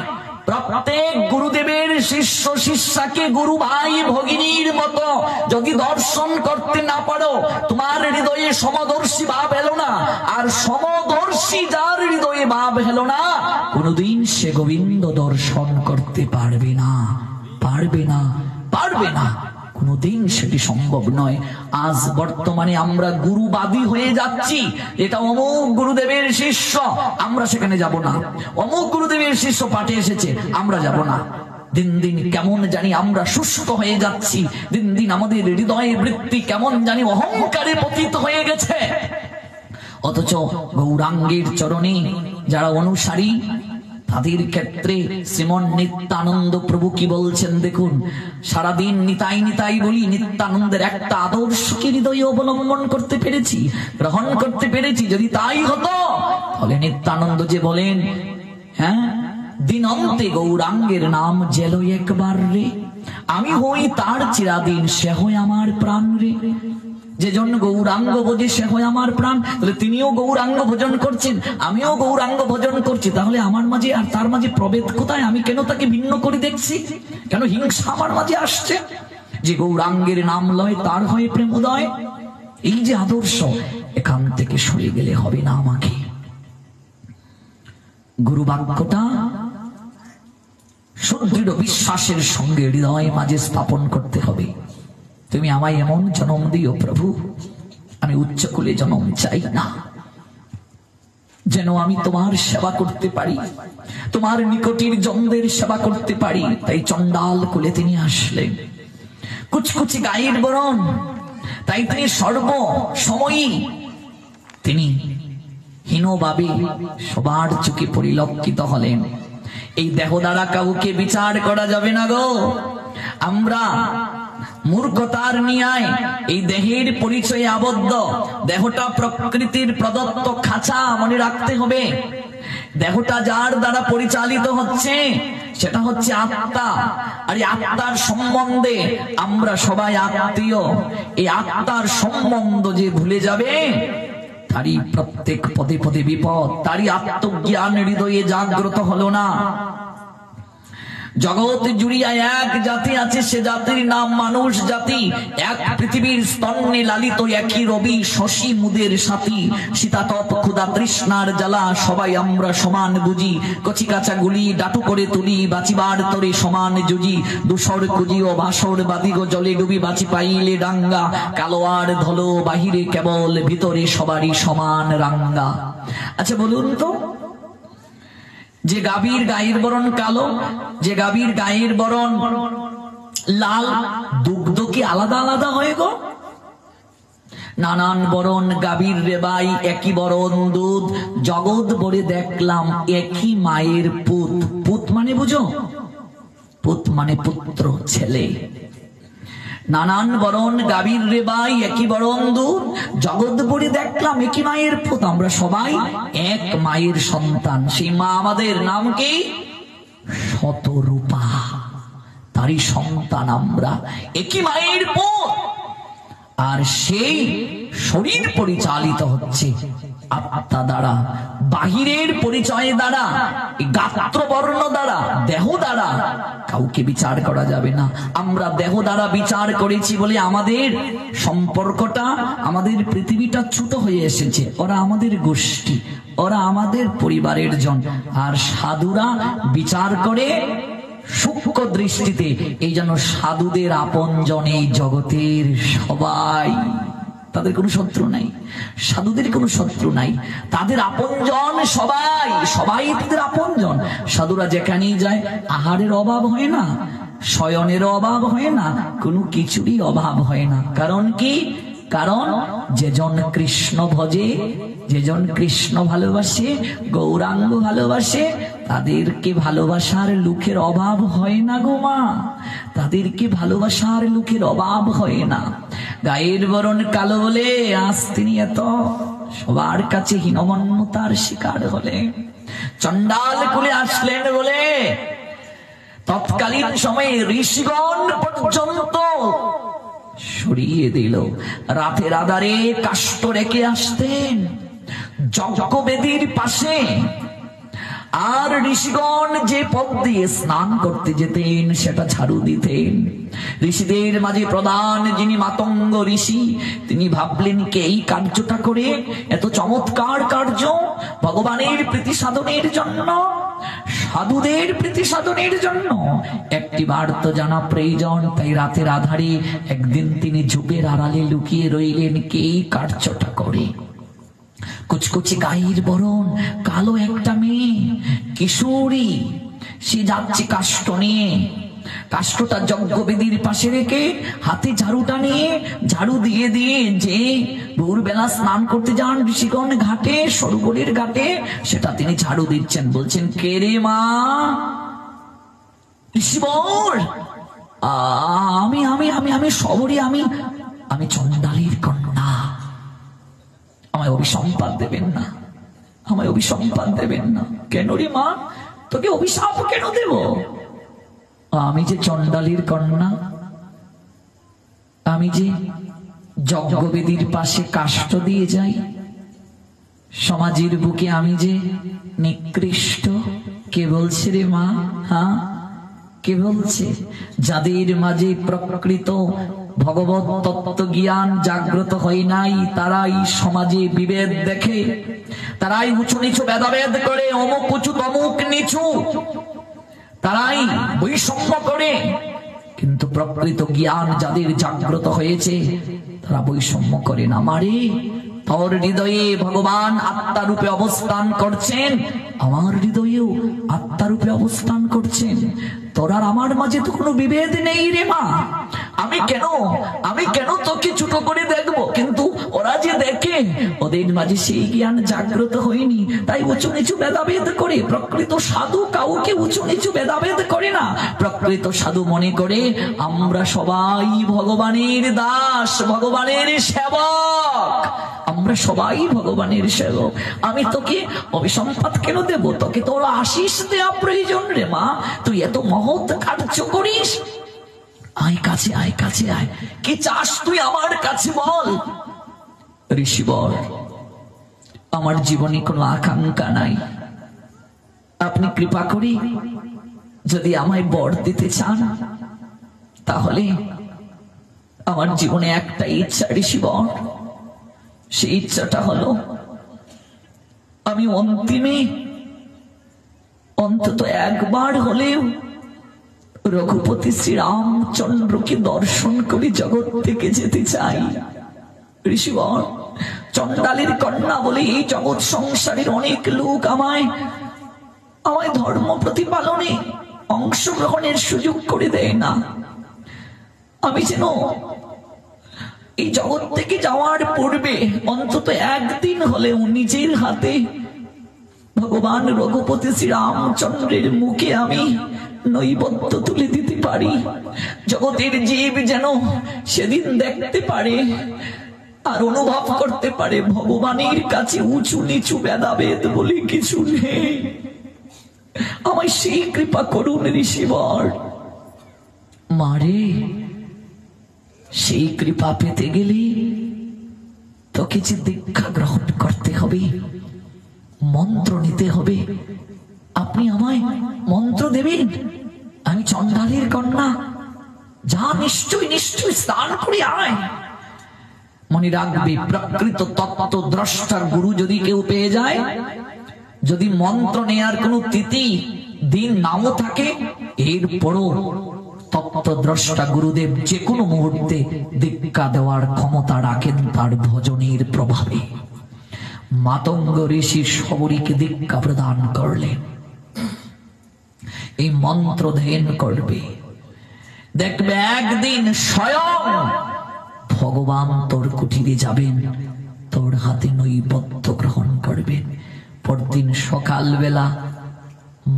[SPEAKER 2] প্রত্যেক গুরুদেবের শিষ্য শিষ্যাকে গুরু ভাই ভগিনীর মতো যদি দর্শন করতে না পারো, তোমার হৃদয়ে সমদর্শী ভাব এলো না। আর সমদর্শী যার হৃদয়ে ভাব এলো না, কোনদিন সে গোবিন্দ দর্শন করতে পারবে না, পারবে না, পারবে না, কোনদিন সেটি সম্ভব নয়। আজ বর্তমানে আমরা গুরুবাদী হয়ে যাচ্ছি। এটা অমুক গুরুদেবের শিষ্য, আমরা সেখানে যাব না। অমুক গুরুদেবের শিষ্য পাঠে এসেছে, আমরা যাব না। দিন দিন কেমন জানি আমরা শুষ্ক হয়ে যাচ্ছি। দিন দিন আমাদের হৃদয়ে বৃত্তি কেমন জানি অহংকারে পতিত হয়ে গেছে। অথচ গৌরাঙ্গের চরণে যারা অনুসারী তাদের ক্ষেত্রে শ্রীমন নিত্যানন্দ প্রভু কি বলছেন দেখুন, সারাদিন নিতাই নিতাই বলি, নিত্যানন্দের একটা আদর্শকে হৃদয়ে অবলম্বন করতে পেরেছি, গ্রহণ করতে পেরেছি। যদি তাই হতো তাহলে নিত্যানন্দ যে বলেন, হ্যাঁ, দিন অন্তে গৌরাঙ্গের নাম জেলো একবার রে, আমি হই তার চিরাদিন, সে হয় আমার প্রাণ রে। যে জন গৌরাঙ্গ বোঝে সে হয় আমার প্রাণ। তাহলে তিনিও গৌরাঙ্গ ভোজন করছেন, আমিও গৌরাঙ্গ ভোজন করছি, তাহলে আমার মাঝে আর তার মাঝে প্রভেদ কোথায়? আমি কেন তাকে ভিন্ন করে দেখছি? কেন হিংসা আমার মাঝে আসছে? যে গৌরাঙ্গের নাম লয় তার হয় প্রেম উদয়। এই যে আদর্শ, এখান থেকে সরে গেলে হবে না। আমাকে গুরু বাক্যটা সুদৃঢ় বিশ্বাসের সঙ্গে হৃদয় মাঝে স্থাপন করতে হবে। তুমি আমায় এমন জন্ম দিও প্রভু, আমি উচ্চ কুলে জন্ম চাই না, যেন আমি তোমার সেবা করতে পারি, তোমার নিকটের জনদের সেবা করতে পারি। তাই চণ্ডাল কুলে তিনি আসলেন, কুচকুচি গায়ের বরণ, তাই তিনি সর্ব সময়ই তিনি হীনভাবে সবার চোখে পরিলক্ষিত হলেন। এই দেহ দ্বারা কাউকে বিচার করা যাবে না গো। আমরা মূর্খতার নিয়ায় এই দেহের পরিচয়ে আবদ্ধ। দেহটা প্রকৃতির প্রদত্ত খাঁচা, মনে রাখতে হবে। দেহটা যার দ্বারা পরিচালিত হচ্ছে সেটা হচ্ছে আত্মা। আর এই আত্মার সম্বন্ধে আমরা সবাই আত্মীয়। এই আত্মার সম্বন্ধ যে ভুলে যাবে তারই প্রত্যেক পদে পদে বিপদ। তারই আত্মজ্ঞান হৃদয়ে জাগ্রত হলো না। জগৎ জুড়িয়া এক জাতি আছে, সে জাতির নাম মানুষ জাতি। এক পৃথিবীর স্তন্যে লালিত একই রবি, শশী মুদের সাথী। শীতাতপ ক্ষুধা তৃষ্ণার জ্বালা সবাই আমরা সমান বুঝি। কচি কাঁচা গুলি ডাটু করে তুলি, বাঁচিবার তরে সমান জুজি। দুসর খুঁজি ও বাসর বাদিগ জলে ডুবি, বাঁচি পাইলে ডাঙ্গা। কালো আর ধলো বাহিরে কেবল, ভিতরে সবারই সমান রাঙ্গা। আচ্ছা বলুন তো, যে গাভীর গায়ের বরণ কালো, যে গাভীর গায়ের বরণ লাল, দুগ্ধ কি আলাদা আলাদা হয়ে গো? নানান বরণ গাভীর রেবাই, একই বরণ দুধ। জগৎ ভরে দেখলাম একই মায়ের পুত। পুত মানে বুঝো? পুত মানে পুত্র, ছেলে। নানান বরণ গাভীর রেবাই, একই বরণ দুধ। জগৎ ভরে দেখলাম একই মায়ের পুত। আমরা সবাই এক মায়ের সন্তান। সেই মা আমাদের নাম কি? শতরূপা। তারই সন্তান আমরা, একই মায়ের পুত। আর সেই শরীর পরিচালিত হচ্ছে আত্মা দ্বারা, বাহিরের পরিচয় দ্বারা, গাত্র বর্ণ দ্বারা, দেহ দ্বারা। কাউকে বিচার করা যাবে না। আমরা দেহ দ্বারা বিচার করেছি বলে আমাদের সম্পর্কটা, আমাদের পৃথিবীটা ছোট হয়ে এসেছে। ওরা আমাদের গোষ্ঠী, ওরা আমাদের পরিবারের জন। আর সাধুরা বিচার করে সূক্ষ্ম দৃষ্টিতে। এই জন্য সাধুদের আপন জন এই জগতের সবাই। তাদের কোনো শত্রু নাই, সাধুদের কোনো শত্রু নাই। তাদের আপনজন সবাই, সবাই তাদের আপনজন। সাধুরা যেখানেই যায় আহারের অভাব হয় না, শয়নের অভাব হয় না, কোনো কিছুরই অভাব হয় না। কারণ কি? কারণ যেজন কৃষ্ণ ভজে, যেজন কৃষ্ণ ভালোবাসে, গৌরাঙ্গ ভালোবাসে, তাদেরকে ভালোবাসার লোকের অভাব হয় না গো মা। তাদেরকে ভালোবাসার লোকের অভাব হয় না। গায়ের বরণ কালো বলে আজ তিনি এত সবার কাছে হীনমন্যতার শিকার হলে। চণ্ডাল কুলে আসলেন বলে তৎকালীন সময়ে ঋষিগণ পর্যন্ত সরিয়ে দিল। রাতের আধারে কাষ্ঠ রেখে আসতেন যজ্ঞবেদীর পাশে। আর ঋষিগণ যে পথ দিয়ে স্নান করতে যেতেন সেটা ঝাড়ু দিতেন। ঋষিদের মাঝে প্রধান যিনি মাতঙ্গ ঋষি, তিনি ভাবলেন কে এই কার্যটা করে, এত চমৎকার কার্য ভগবানের প্রীতি সাধনের জন্য, সাধুদের প্রীতি সাধনের জন্য একটি বার তো জানা প্রয়োজন। তাই রাতের আধারে একদিন তিনি ঝোপের আড়ালে লুকিয়ে রইলেন কে এই কার্যটা করে। কুচকুচি গায়ের বরণ কালো একটা মেয়ে, কিশোরী, সে যাচ্ছে কাষ্ঠ নিয়ে কাষ্ঠটা যজ্ঞবেদীর পাশে রেখে হাতে ঝাড়ুটা নিয়ে ঝাড়ু দিয়ে দিয়ে যে ভোরবেলা স্নান করতে যান ঋষিগণ ঘাটে, সরোবরের ঘাটে, সেটা তিনি ঝাড়ু দিচ্ছেন। বলছেন, কে রে মা? ঋষিবর, আমি আমি আমি আমি সবরই আমি আমি চণ্ডালীর কন্যা, আমায় অভিসম্পাদ দেবেন না, আমায় অভিসম্পাদ দেবেন না। কেন রে মা, তোকে অভিশাপ কেন দেব? আমি যে চণ্ডালীর কন্যা, আমি যে যজ্ঞবেদীর পাশে কাষ্ঠ দিয়ে যাই, সমাজের বুকে আমি যে নিকৃষ্ট। কে বলছে রে মা? হ্যাঁ, কে বলছে? যাদের মাঝে প্রকৃত ভগবত তত্ত্ব জ্ঞান জাগ্রত হয় নাই, তারাই সমাজে বিভেদ দেখে, তারাই উঁচু নিচু ভেদাভেদ করে, অমুক উঁচু তমুক নিচু, তারাই বৈষম্য করে। কিন্তু প্রকৃত জ্ঞান যাদের জাগ্রত হয়েছে, তারা বৈষম্য করে না। মারে, তোর হৃদয়ে ভগবান আত্মারূপে অবস্থান করছেন, আমার হৃদয়েও আত্মারূপে অবস্থান করছেন। তোর আর আমার মাঝে তো কোনো বিভেদ নেই রে মা। আমি কেন তোকে ছোট করে দেখবো? কিন্তু ওরা যে দেখে, ওদের মাঝে সেই জ্ঞান জাগ্রত হয়নি, তাই উঁচু নিচু ভেদাভেদ করে। প্রকৃত সাধু কাউকে উঁচু নিচু ভেদাভেদ করে না। প্রকৃত সাধু মনে করে আমরা সবাই ভগবানের দাস, ভগবানের সেবক, আমরা সবাই ভগবানের সেবক। আমি তোকে অভিসম্পাদ কেন দেব? তোকে তোর আশিস দেওয়া প্রয়োজন রে মা। তুই এত মহৎ কার্য করিস, আয় কাছে, আয় কাছে আয়। কি চাস তুই আমার কাছে বল? ঋষিবর, আমার জীবনে কোনো আকাঙ্ক্ষা নাই। আপনি কৃপা করি যদি আমায় বর দিতে চান, তাহলে আমার জীবনে একটা ইচ্ছা ঋষিবর। সেই ইচ্ছাটা হলো, আমি অন্তিমে অন্তত একবার হলেও রঘুপতি শ্রীরামচন্দ্রকে দর্শন করে জগৎ থেকে যেতে চাই। ঋষিবর, চণ্ডালীর কন্যা বলে এই জগৎ সংসারের অনেক লোক আমায় ধর্ম প্রতিপালনে অংশগ্রহণের সুযোগ করে দেয় না। আমি যেন এই জগৎ থেকে যাওয়ার পূর্বে অন্তত একদিন হলেও নিজের হাতে ভগবান রঘুপতি শ্রীরামচন্দ্রের মুখে আমি নৈবেদ্য তুলে দিতে পারি। জগতের জীব যেন সেদিন দেখতে পারে আর অনুভব করতে পারে ভগবানের কাছে উঁচু নিচু ভেদাভেদ বলে কিছু নেই। আমায় সেই কৃপা করুন ঋষিবর। মারে, সেই কৃপা পেতে গেলে তোকে যে দীক্ষা গ্রহণ করতে হবে, মন্ত্র নিতে হবে। আপনি আমায় মন্ত্র দেবেন? আমি চণ্ডালীর কন্যা, যা নিশ্চয় নিশ্চয় স্নান করে আয়। মনে রাখবে, প্রকৃত তত্ত্ব দ্রষ্টার গুরু যদি কেউ পেয়ে যায়, যদি মন্ত্র নেয়ার কোনো তিথি দিন নাও থাকে, এরপরও তত্ত্বদ্রষ্টা গুরুদেব যে কোনো মুহূর্তে দীক্ষা দেওয়ার ক্ষমতা রাখেন তার ভজনের প্রভাবে। মাতঙ্গ ঋষি শবরীকে দীক্ষা প্রদান করলেন। এই মন্ত্র ধ্যান করবে, দেখবে একদিন স্বয়ং ভগবান তোর কুটিরে যাবেন, তোর হাতে নৈবেদ্য গ্রহণ করবেন। পরদিন সকালবেলা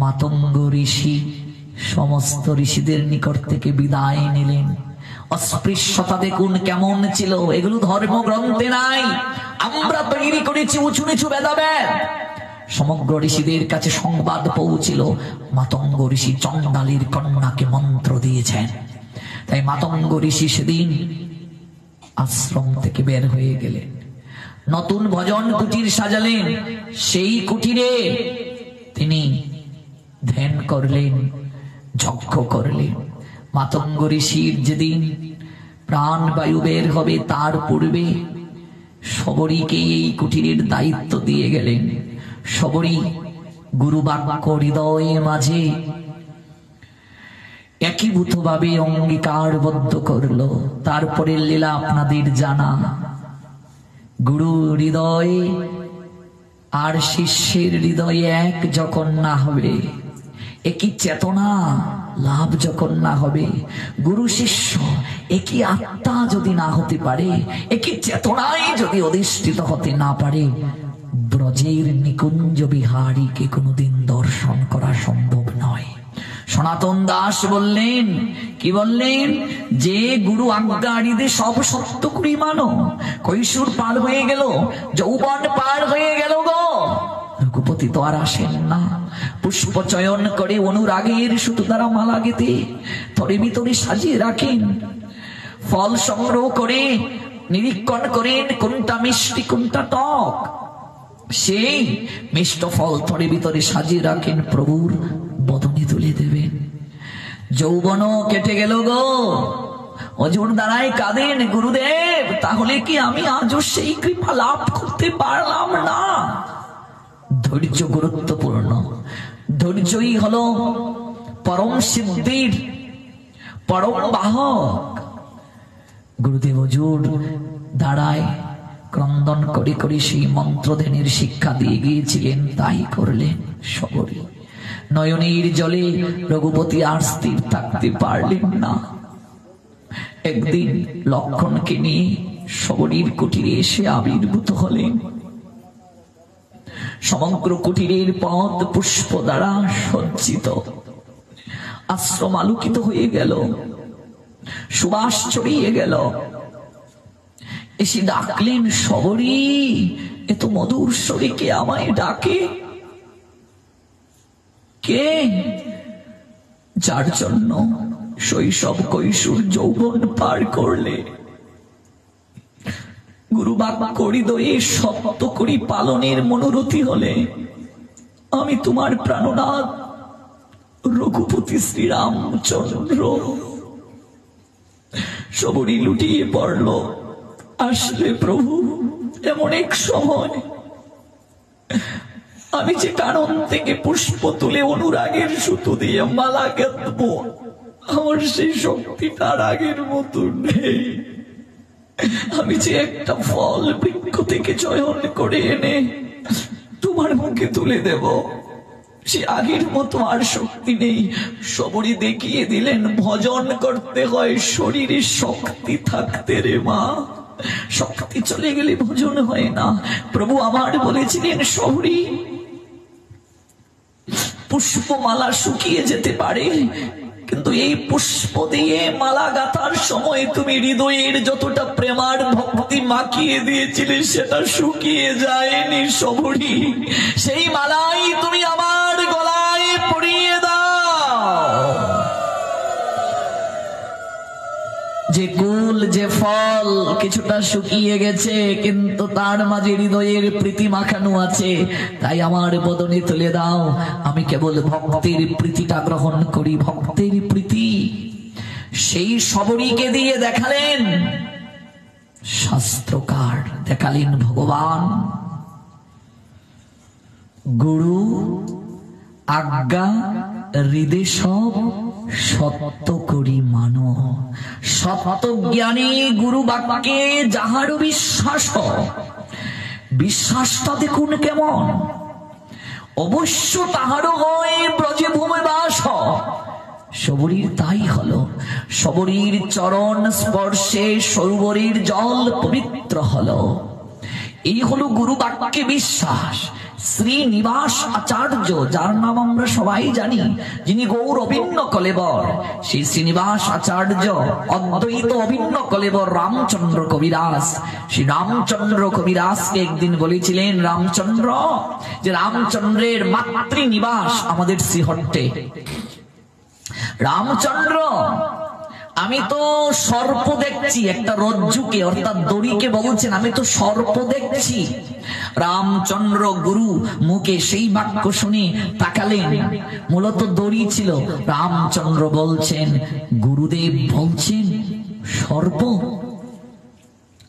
[SPEAKER 2] মাতঙ্গ ঋষি সমস্ত ঋষিদের নিকট থেকে বিদায় নিলেন। অস্পৃশ্যতা দেখুন কেমন ছিল, এগুলো ধর্মগ্রন্থে নাই, আমরা তৈরি করেছি উঁচু নিচু ভেদাভেদ। সমগ্র ঋষিদের কাছে সংবাদ পৌঁছিল, মাতঙ্গ ঋষি চণ্ডালীর কন্যাকে মন্ত্র দিয়েছেন। তাই মাতঙ্গ ঋষি সেদিন আশ্রম থেকে বের হয়ে গেলেন, নতুন ভজন কুটির সাজালেন। সেই কুটিরে তিনি ধ্যান করলেন, যজ্ঞ করলেন। মাতঙ্গ ঋষির যেদিন প্রাণ বায়ু বের হবে তার পূর্বে শবরীকে এই কুটিরের দায়িত্ব দিয়ে গেলেন। শবরী গুরু বাক্য হৃদয়ের মাঝে একীভূতভাবে অঙ্গীকারবদ্ধ করলো। তারপরে লীলা আপনাদের জানা, গুরু হৃদয়ে আর শিষ্যের হৃদয়ে এক যখন না হবে, একই চেতনা লাভ যখন না হবে, গুরু শিষ্য একই আত্মা যদি না হতে পারে, একই চেতনায় যদি অধিষ্ঠিত হতে না পারে, ব্রজের নিকুঞ্জ বিহারীকে কোনোদিন দর্শন করা সম্ভব নয়। সনাতন দাস বললেন, কি বললেন? যে গুরু আজ্ঞাড়িতে সব সত্য করি মানো। কৈশোর পার হয়ে গেল, যৌবন পার হয়ে গেল গো, রঘুপতি তো আর আসেন না। পুষ্প চয়ন করে অনুরাগের সুতো দ্বারা মালা গেতে তরে ভিতরে সাজিয়ে রাখেন। ফল সংগ্রহ করে নিরীক্ষণ করেন কোনটা মিষ্টি কোনটা টক, সেই মিষ্ট ফল তরে ভিতরে সাজিয়ে রাখেন, প্রভুর বদনে তুলে দেবেন। যৌবন কেটে গেল গো, অজুর দ্বারাই কাঁদেন, গুরুদেব তাহলে কি আমি আজও সেই কৃপা লাভ করতে পারলাম না? ধৈর্য গুরুত্বপূর্ণ। ধৈর্যই হলো পরম সিদ্ধির পরম বাহক। গুরুদেব অজুর দ্বারায় ক্রন্দন করে করে সেই মন্ত্রধ্যানের শিক্ষা দিয়ে গিয়েছিলেন, তাই করলেন সবরী। নয়নের জলে রঘুপতি আর স্থির থাকতে পারলেন না। একদিন লক্ষণকে নিয়ে সবরীর কুটিরে এসে আবির্ভূত হলেন। সমগ্র কুটিরের পথ পুষ্প দ্বারা সজ্জিত, আশ্রম আলোকিত হয়ে গেল, সুবাস ছড়িয়ে গেল। এসে ডাকলেন, সবরী এত মধুর স্বরে কে আমায় ডাকে? কে? যার জন্য শৈশব কৈশোর যৌবন পার করলে, গুরুবাক্য হৃদয়ে সত্য করি পালনের মনোরথী হলে, আমি তোমার প্রাণনাথ রঘুপতি শ্রীরামচন্দ্র। সবরী লুটিয়ে পড়ল। আসলে প্রভু, এমন এক সময় আমি যে কারণ থেকে পুষ্প তুলে অনুরাগের সুতো দিয়ে মালা গেঁথবো, আমার সেই শক্তিটার আগের মতো নেই। আমি যে একটা ফল বৃক্ষ থেকে চয়ন করে এনে তোমার মুখে তুলে দেব, সে আগের মতো আর শক্তি নেই। সবরী দেখিয়ে দিলেন, ভজন করতে হয় শরীরে শক্তি থাকতে রে মা, শক্তি চলে গেলে ভজন হয় না। প্রভু আমার বলেছিলেন, সবরী পুষ্পমালা শুকিয়ে যেতে পারে, কিন্তু এই পুষ্প দিয়ে মালা গাঁথার সময় তুমি হৃদয়ের যতটা প্রেমার ভক্তি মাখিয়ে দিয়েছিলে সেটা শুকিয়ে যায়নি সবরী। সেই মালাই তুমি আমার গলায় পরিয়ে দাও। যে কুল যে ফল কিছুটা শুকিয়ে গেছে, কিন্তু তার মাঝে হৃদয়ের প্রীতি মাখানো আছে, তাই আমার বদনে তুলে দাও। আমি কেবল ভক্তের প্রীতিটা গ্রহণ করি, ভক্তের প্রীতি। সেই সবরীকে দিয়ে দেখালেন শাস্ত্রকার, দেখালেন ভগবান। গুরু আজ্ঞা হৃদে সব সত্য করি মানো। সত্য জ্ঞানী গুরু বাক্যে যাহার বিশ্বাস, বিশ্বাসটা দেখুন কেমন, অবশ্য তাহারও হয় ব্রজে ভূমে বাস। সবরীর তাই হলো। সবরীর চরণ স্পর্শে সরোবরের জল পবিত্র হলো। এই হলো গুরু বাক্যে বিশ্বাস। শ্রীনিবাস আচার্য, যার নাম আমরা সবাই জানি, যিনি গৌর অভিন্ন কলেবর, সেই শ্রীনিবাস আচার্য অদ্বৈত অভিন্ন কলেবর রামচন্দ্র কবিরাজ। শ্রী রামচন্দ্র কবিরাজকে একদিন বলেছিলেন, রামচন্দ্র, যে রামচন্দ্রের মাতৃনিবাস আমাদের শ্রীহট্টে। রামচন্দ্র, আমি তো সর্প দেখছি, একটা রজ্জুকে অর্থাৎ দড়িকে বলছেন, আমি তো সর্প দেখছি। রামচন্দ্র গুরু মুখে সেই বাক্য শুনে তাকালেন, মূলত দড়ি ছিল। রামচন্দ্র বলছেন, গুরুদেব বলছেন সর্প।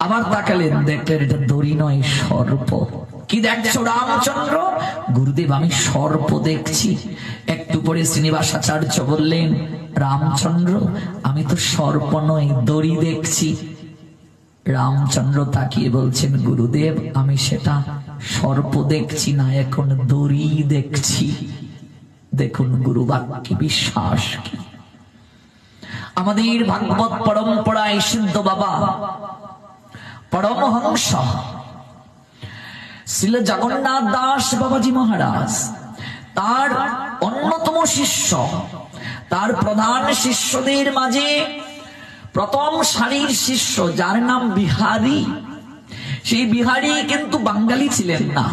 [SPEAKER 2] আবার তাকালেন, দেখলেন এটা দড়ি নয়, সর্প। কি দেখছো রামচন্দ্র? গুরুদেব আমি সর্প দেখছি। একটু পরে শ্রীনিবাসাচার্য বললেন, রামচন্দ্র আমি তো সর্প নয়, দড়ি দেখছি। রামচন্দ্র তাকিয়ে বলছেন, গুরুদেব আমি সেটা সর্প দেখছি না, এখন দড়ি দেখছি। দেখুন গুরুবাক্য বিশ্বাস কি। আমাদের ভাগবত পরম্পরায় সিদ্ধ বাবা পরমহংস শ্রী জগন্নাথ দাস বাবাজি মহারাজ, তার অন্যতম শিষ্য, তার প্রধান শিষ্যদের মাঝে প্রথম সারির শিষ্য যার নাম বিহারী। সেই বিহারী কিন্তু বাঙালি ছিলেন না।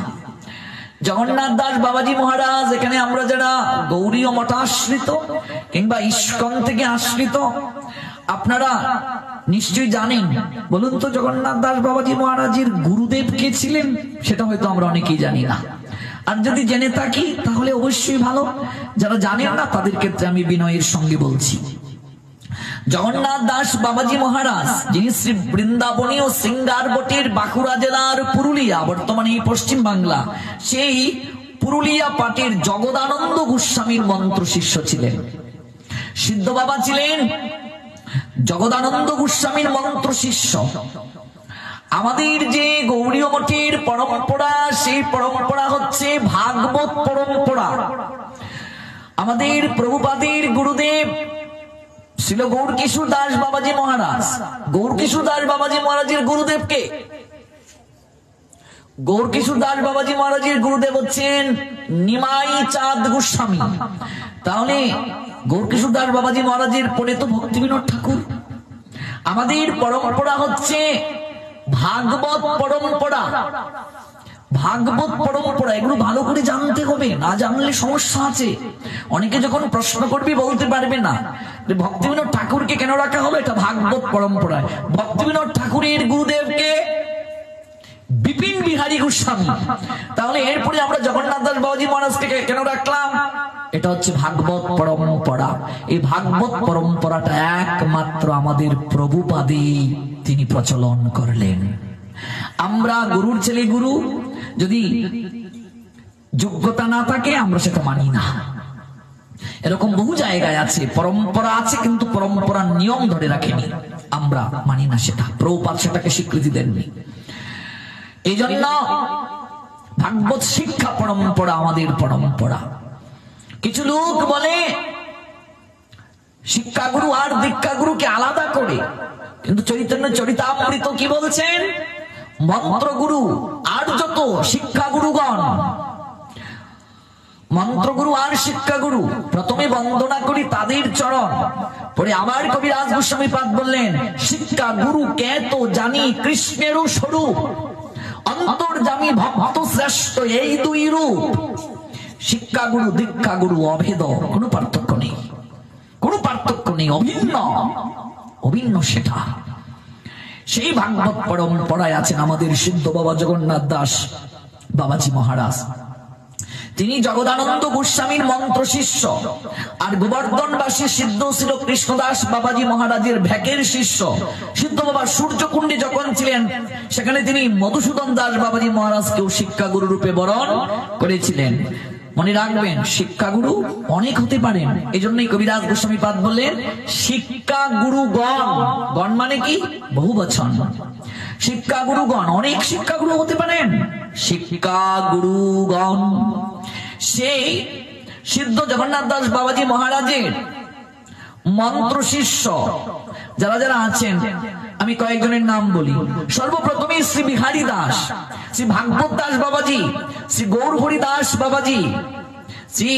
[SPEAKER 2] জগন্নাথ দাস বাবাজি মহারাজ, এখানে আমরা যারা গৌড়ীয় মঠাশ্রিত কিংবা ইস্কন থেকে আশ্রিত, আপনারা নিশ্চয়ই জানেন। বলুন তো, জগন্নাথ দাস বাবাজি মহারাজের গুরুদেব কে ছিলেন? সেটা হয়তো আমরা অনেকেই জানি না। আর যদি জেনে থাকি তাহলে অবশ্যই ভালো, যারা জানেন না তাদের ক্ষেত্রে আমি বিনয়ের সঙ্গে বলছি। জগন্নাথ দাস বাবাজি মহারাজ, যিনি শ্রী বৃন্দাবনীয় সিঙ্গারবটির বাঁকুড়া জেলার পুরুলিয়া, বর্তমানে এই পশ্চিম বাংলা, সেই পুরুলিয়া পাটের জগদানন্দ গোস্বামীর মন্ত্র শিষ্য ছিলেন। সিদ্ধ বাবা ছিলেন জগদানন্দ গোস্বামীর মন্ত্র শিষ্য। আমাদের যে গৌড়ীয় মঠের পরম্পরা, সেই পরম্পরা হচ্ছে ভাগবত পরম্পরা। আমাদের প্রভুপাদের গুরুদেব ছিল গৌরকিশোর দাস বাবাজি মহারাজ। গৌরকিশোর দাস বাবাজি মহারাজের গুরুদেবকে, গৌরকিশোর দাস বাবাজি মহারাজের গুরুদেব হচ্ছেন নিমাই চাঁদ গোস্বামী। তাহলে গৌরকিশোর দাস বাবাজি মহারাজের পরে তো ভক্তিবিনোদ ঠাকুর। আমাদের পরম্পরা হচ্ছে ভাগবত পরম্পরা। ভাগবত পরম্পরা, এগুলো ভালো করে জানতে হবে, না জানলে সমস্যা আছে। অনেকে যখন প্রশ্ন করবি বলতে পারবে না ভক্তিবিনোদ ঠাকুরকে কেন রাখা হবে, এটা ভাগবত পরম্পরায়। ভক্তিবিনোদ ঠাকুরের গুরুদেবকে বিপিন বিহারী গোস্বামী। তাহলে এরপরে আমরা জগন্নাথ দাস বাবাজি মহারাজকে কেন রাখলাম? এটা হচ্ছে ভাগবত পরম্পরা। এই ভাগবত পরম্পরাটা একমাত্র আমাদের প্রভুপাদেই তিনি প্রচলন করলেন। আমরা গুরুর ছেলে গুরু, যদি যোগ্যতা না থাকে আমরা সেটা মানি না। এরকম বহু জায়গায় আছে, পরম্পরা আছে কিন্তু পরম্পরার নিয়ম ধরে রাখেনি, আমরা মানি না সেটা। প্রভুপাদ সেটাকে স্বীকৃতি দেননি। এই জন্য ভাগবত শিক্ষা পরম্পরা আমাদের পরম্পরা। কিছু লোক বলে শিক্ষাগুরু আর দীক্ষাগুরুকে আলাদা করে, কিন্তু চৈতন্য চরিতামৃত কি বলছেন? মন্ত্রগুরু আর যত শিক্ষাগুরুগণ, মন্ত্রগুরু আর শিক্ষাগুরু, প্রথমে বন্দনা করি তাদের চরণ, পরে আবার কবিরাজ গোস্বামী পাদ বললেন শিক্ষা গুরু কে তো জানি কৃষ্ণেরও স্বরূপ, অন্তর্যামী ভক্ত শ্রেষ্ঠ এই দুই রূপ। শিক্ষাগুরু দীক্ষাগুরু অভেদ, কোনো পার্থক্য নেই, কোনো পার্থক্য নেই, অভিন্ন, অভিন্ন সেটা। সেই ভাগবত পরম্পরায় আছেন আমাদের সিদ্ধ বাবা জগন্নাথ দাস বাবাজি মহারাজ। তিনি জগদানন্দ গোস্বামীর মন্ত্র শিষ্য, আর গোবর্ধনবাসী সিদ্ধ ছিল কৃষ্ণদাস বাবাজি মহারাজের ভ্যাকের শিষ্য। সিদ্ধ বাবা সূর্যকুণ্ডে যখন ছিলেন সেখানে তিনি মধুসূদন দাস বাবাজি মহারাজকেও শিক্ষাগুরু রূপে বরণ করেছিলেন। মনে রাখবেন, শিক্ষাগুরু অনেক হতে পারেন। এই জন্যই কবিরাজ গোস্বামী পাদ বললেন শিক্ষাগুরুগণ। গণ মানে কি? বহু বচন। শিক্ষাগুরুগণ, অনেক শিক্ষাগুরু হতে পারেন। শিক্ষাগুরুগণ সেই সিদ্ধ জগন্নাথ দাস বাবাজি মহারাজের মন্ত্র শিষ্য যারা যারা আছেন, আমি কয়েকজনের নাম বলি। সর্বপ্রথমে শ্রী বিহারী দাস, শ্রী ভাগবত দাস বাবাজি, শ্রী গৌর হরিদাস বাবাজি, শ্রী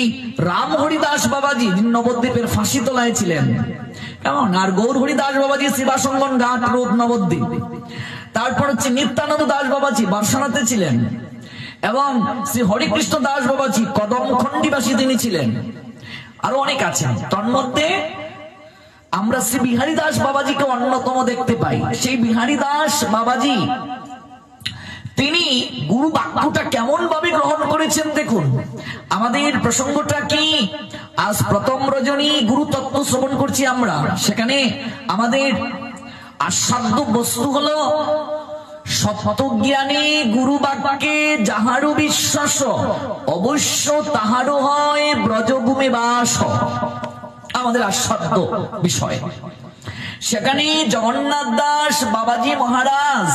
[SPEAKER 2] রাম হরিদাস বাবাজি, যিনি নবদ্বীপের ফাঁসি তলায় ছিলেন, কেমন? আর গৌর হরিদাস বাবাজি শ্রীবাসঙ্গন ঘাট রোড নবদ্বীপ। তারপর হচ্ছে নিত্যানন্দ দাস বাবাজি বার্সানাতে ছিলেন, এবং শ্রী হরিকৃষ্ণ দাস বাবাজি কদমখণ্ডিবাসী তিনি ছিলেন। আরো অনেক আছেন। তন্মধ্যে আমরা শ্রী বিহারী দাস বাবাজিকে অন্যতম দেখতে পাই। সেই বিহারী দাস বাবাজি তিনি গুরু বাক্যটা কেমন ভাবে গ্রহণ করেছেন দেখুন। আমাদের প্রসঙ্গটা কি? আজ প্রথম রজনী গুরু তত্ত্ব শ্রবণ করছি আমরা। সেখানে আমাদের আস্বাদ্য বস্তু হলো সত্যজ্ঞানী গুরু বাক্যে যাহারও বিশ্বাস, অবশ্য তাহারও হয় ব্রজভূমে বাস। আমাদের আস্বাদ্য বিষয়। সেখানে জগন্নাথ দাস বাবাজি মহারাজ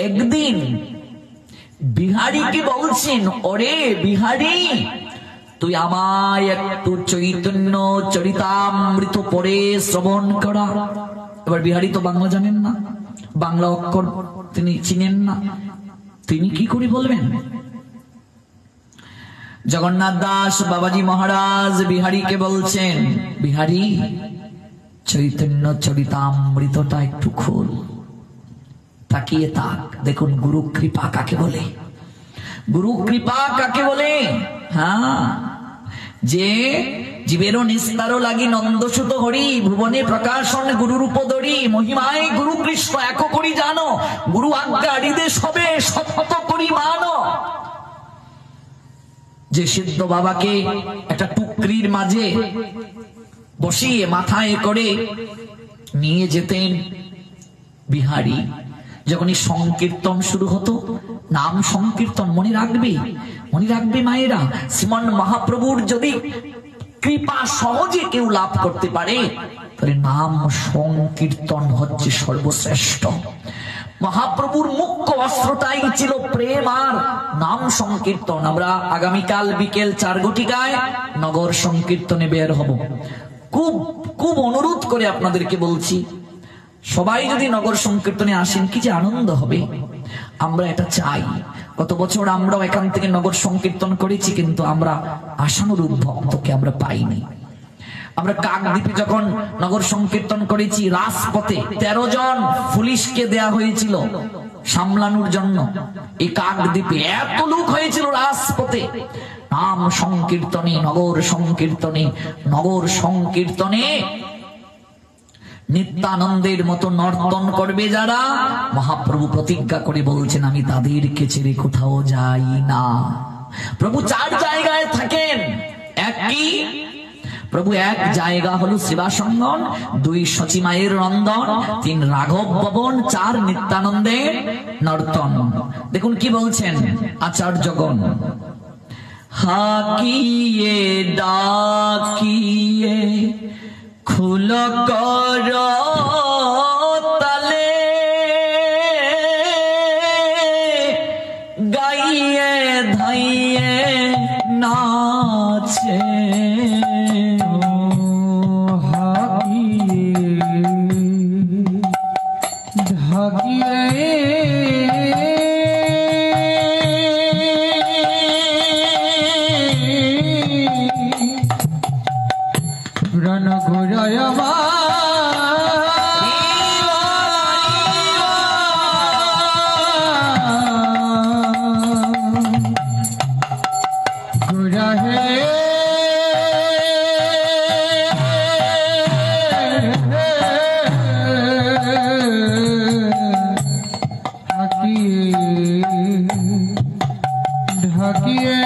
[SPEAKER 2] একদিন বিহারীকে বলছেন, ওরে বিহারী, তুই আমায় একটু চৈতন্য চরিতামৃত পড়ে শ্রবণ করা। এবার বিহারী তো বাংলা জানেন না, বাংলা অক্ষর তিনি চিনেন না, তিনি কি করে বলবেন? জগন্নাথ দাস বাবাজি মহারাজ বিহারীকে বলছেন, বিহারী চৈতন্য চরিতামৃতটা একটু খোল, তাকিয়ে তাক, দেখুন গুরু কৃপা কাকে বলে। গুরু কৃপা কাকে বলে? হ্যাঁ, যে জীবেরও নিস্তারও লাগি নন্দসুত হরি, ভুবনে প্রকাশন গুরু রূপ ধরি, মহিমায় গুরু কৃষ্ণ এক করি জানো, গুরু আজ্ঞা হৃদয় সবে সত্য করি মানো। যে সিদ্ধ বাবাকে একটা টুকরির মাঝে বসিয়ে মাথায় করে নিয়ে যেতেন বিহারী, যখনই সংকীর্তন শুরু হতো, নাম সংকীর্তন, মনে রাখবে মায়েরা, শ্রীমান মহাপ্রভুর যদি কৃপা সহজে কেউ লাভ করতে পারে তাহলে নাম সংকীর্তন হচ্ছে সর্বশ্রেষ্ঠ। মহাপ্রভুর মুখ্য অস্ত্রটাই ছিল প্রেম আর নাম সংকীর্তন। আমরা আগামীকাল বিকেল 4 ঘটিকায় নগর সংকীর্তনে বের হব। খুব অনুরোধ করে আপনাদেরকে বলছি, সবাই যদি নগর সংকীর্তনে আসেন কি যে আনন্দ হবে, আমরা এটা চাই। গত বছর আমরাও এখান থেকে নগর সংকীর্তন করেছি, কিন্তু আমরা আশানুরূপ ভক্তকে আমরা পাইনি। আমরা কাকদ্বীপে যখন নগর সংকীর্তন করেছি, রাজপথে 13 জন পুলিশকে দেয়া হয়েছিল সামলানোর জন্য। এই কাকদ্বীপে এত লোক হয়েছিল রাজপথে, নাম সংকীর্তনে, নগর সংকীর্তনে নিত্যানন্দের মতো নর্তন করবে যারা, মহাপ্রভু প্রতিজ্ঞা করে বলছেন আমি তাদেরকে ছেড়ে কোথাও যাই না। প্রভু 4 জায়গায় থাকেন। প্রভু এক জায়গা হলো সেবাসঙ্গন, 2 সচী মায়ের রন্ধন, 3 রাঘব ভবন, 4 নিত্যানন্দের নর্তন। দেখুন কি বলছেন আচার্যগণ, হাকিয়ে ডাকিয়ে খুল কর তালে, গাইয়ে ধাইয়ে নাচে,
[SPEAKER 3] প্রাণ ঘুরায় ঘুরা হে ঢাকিয়ে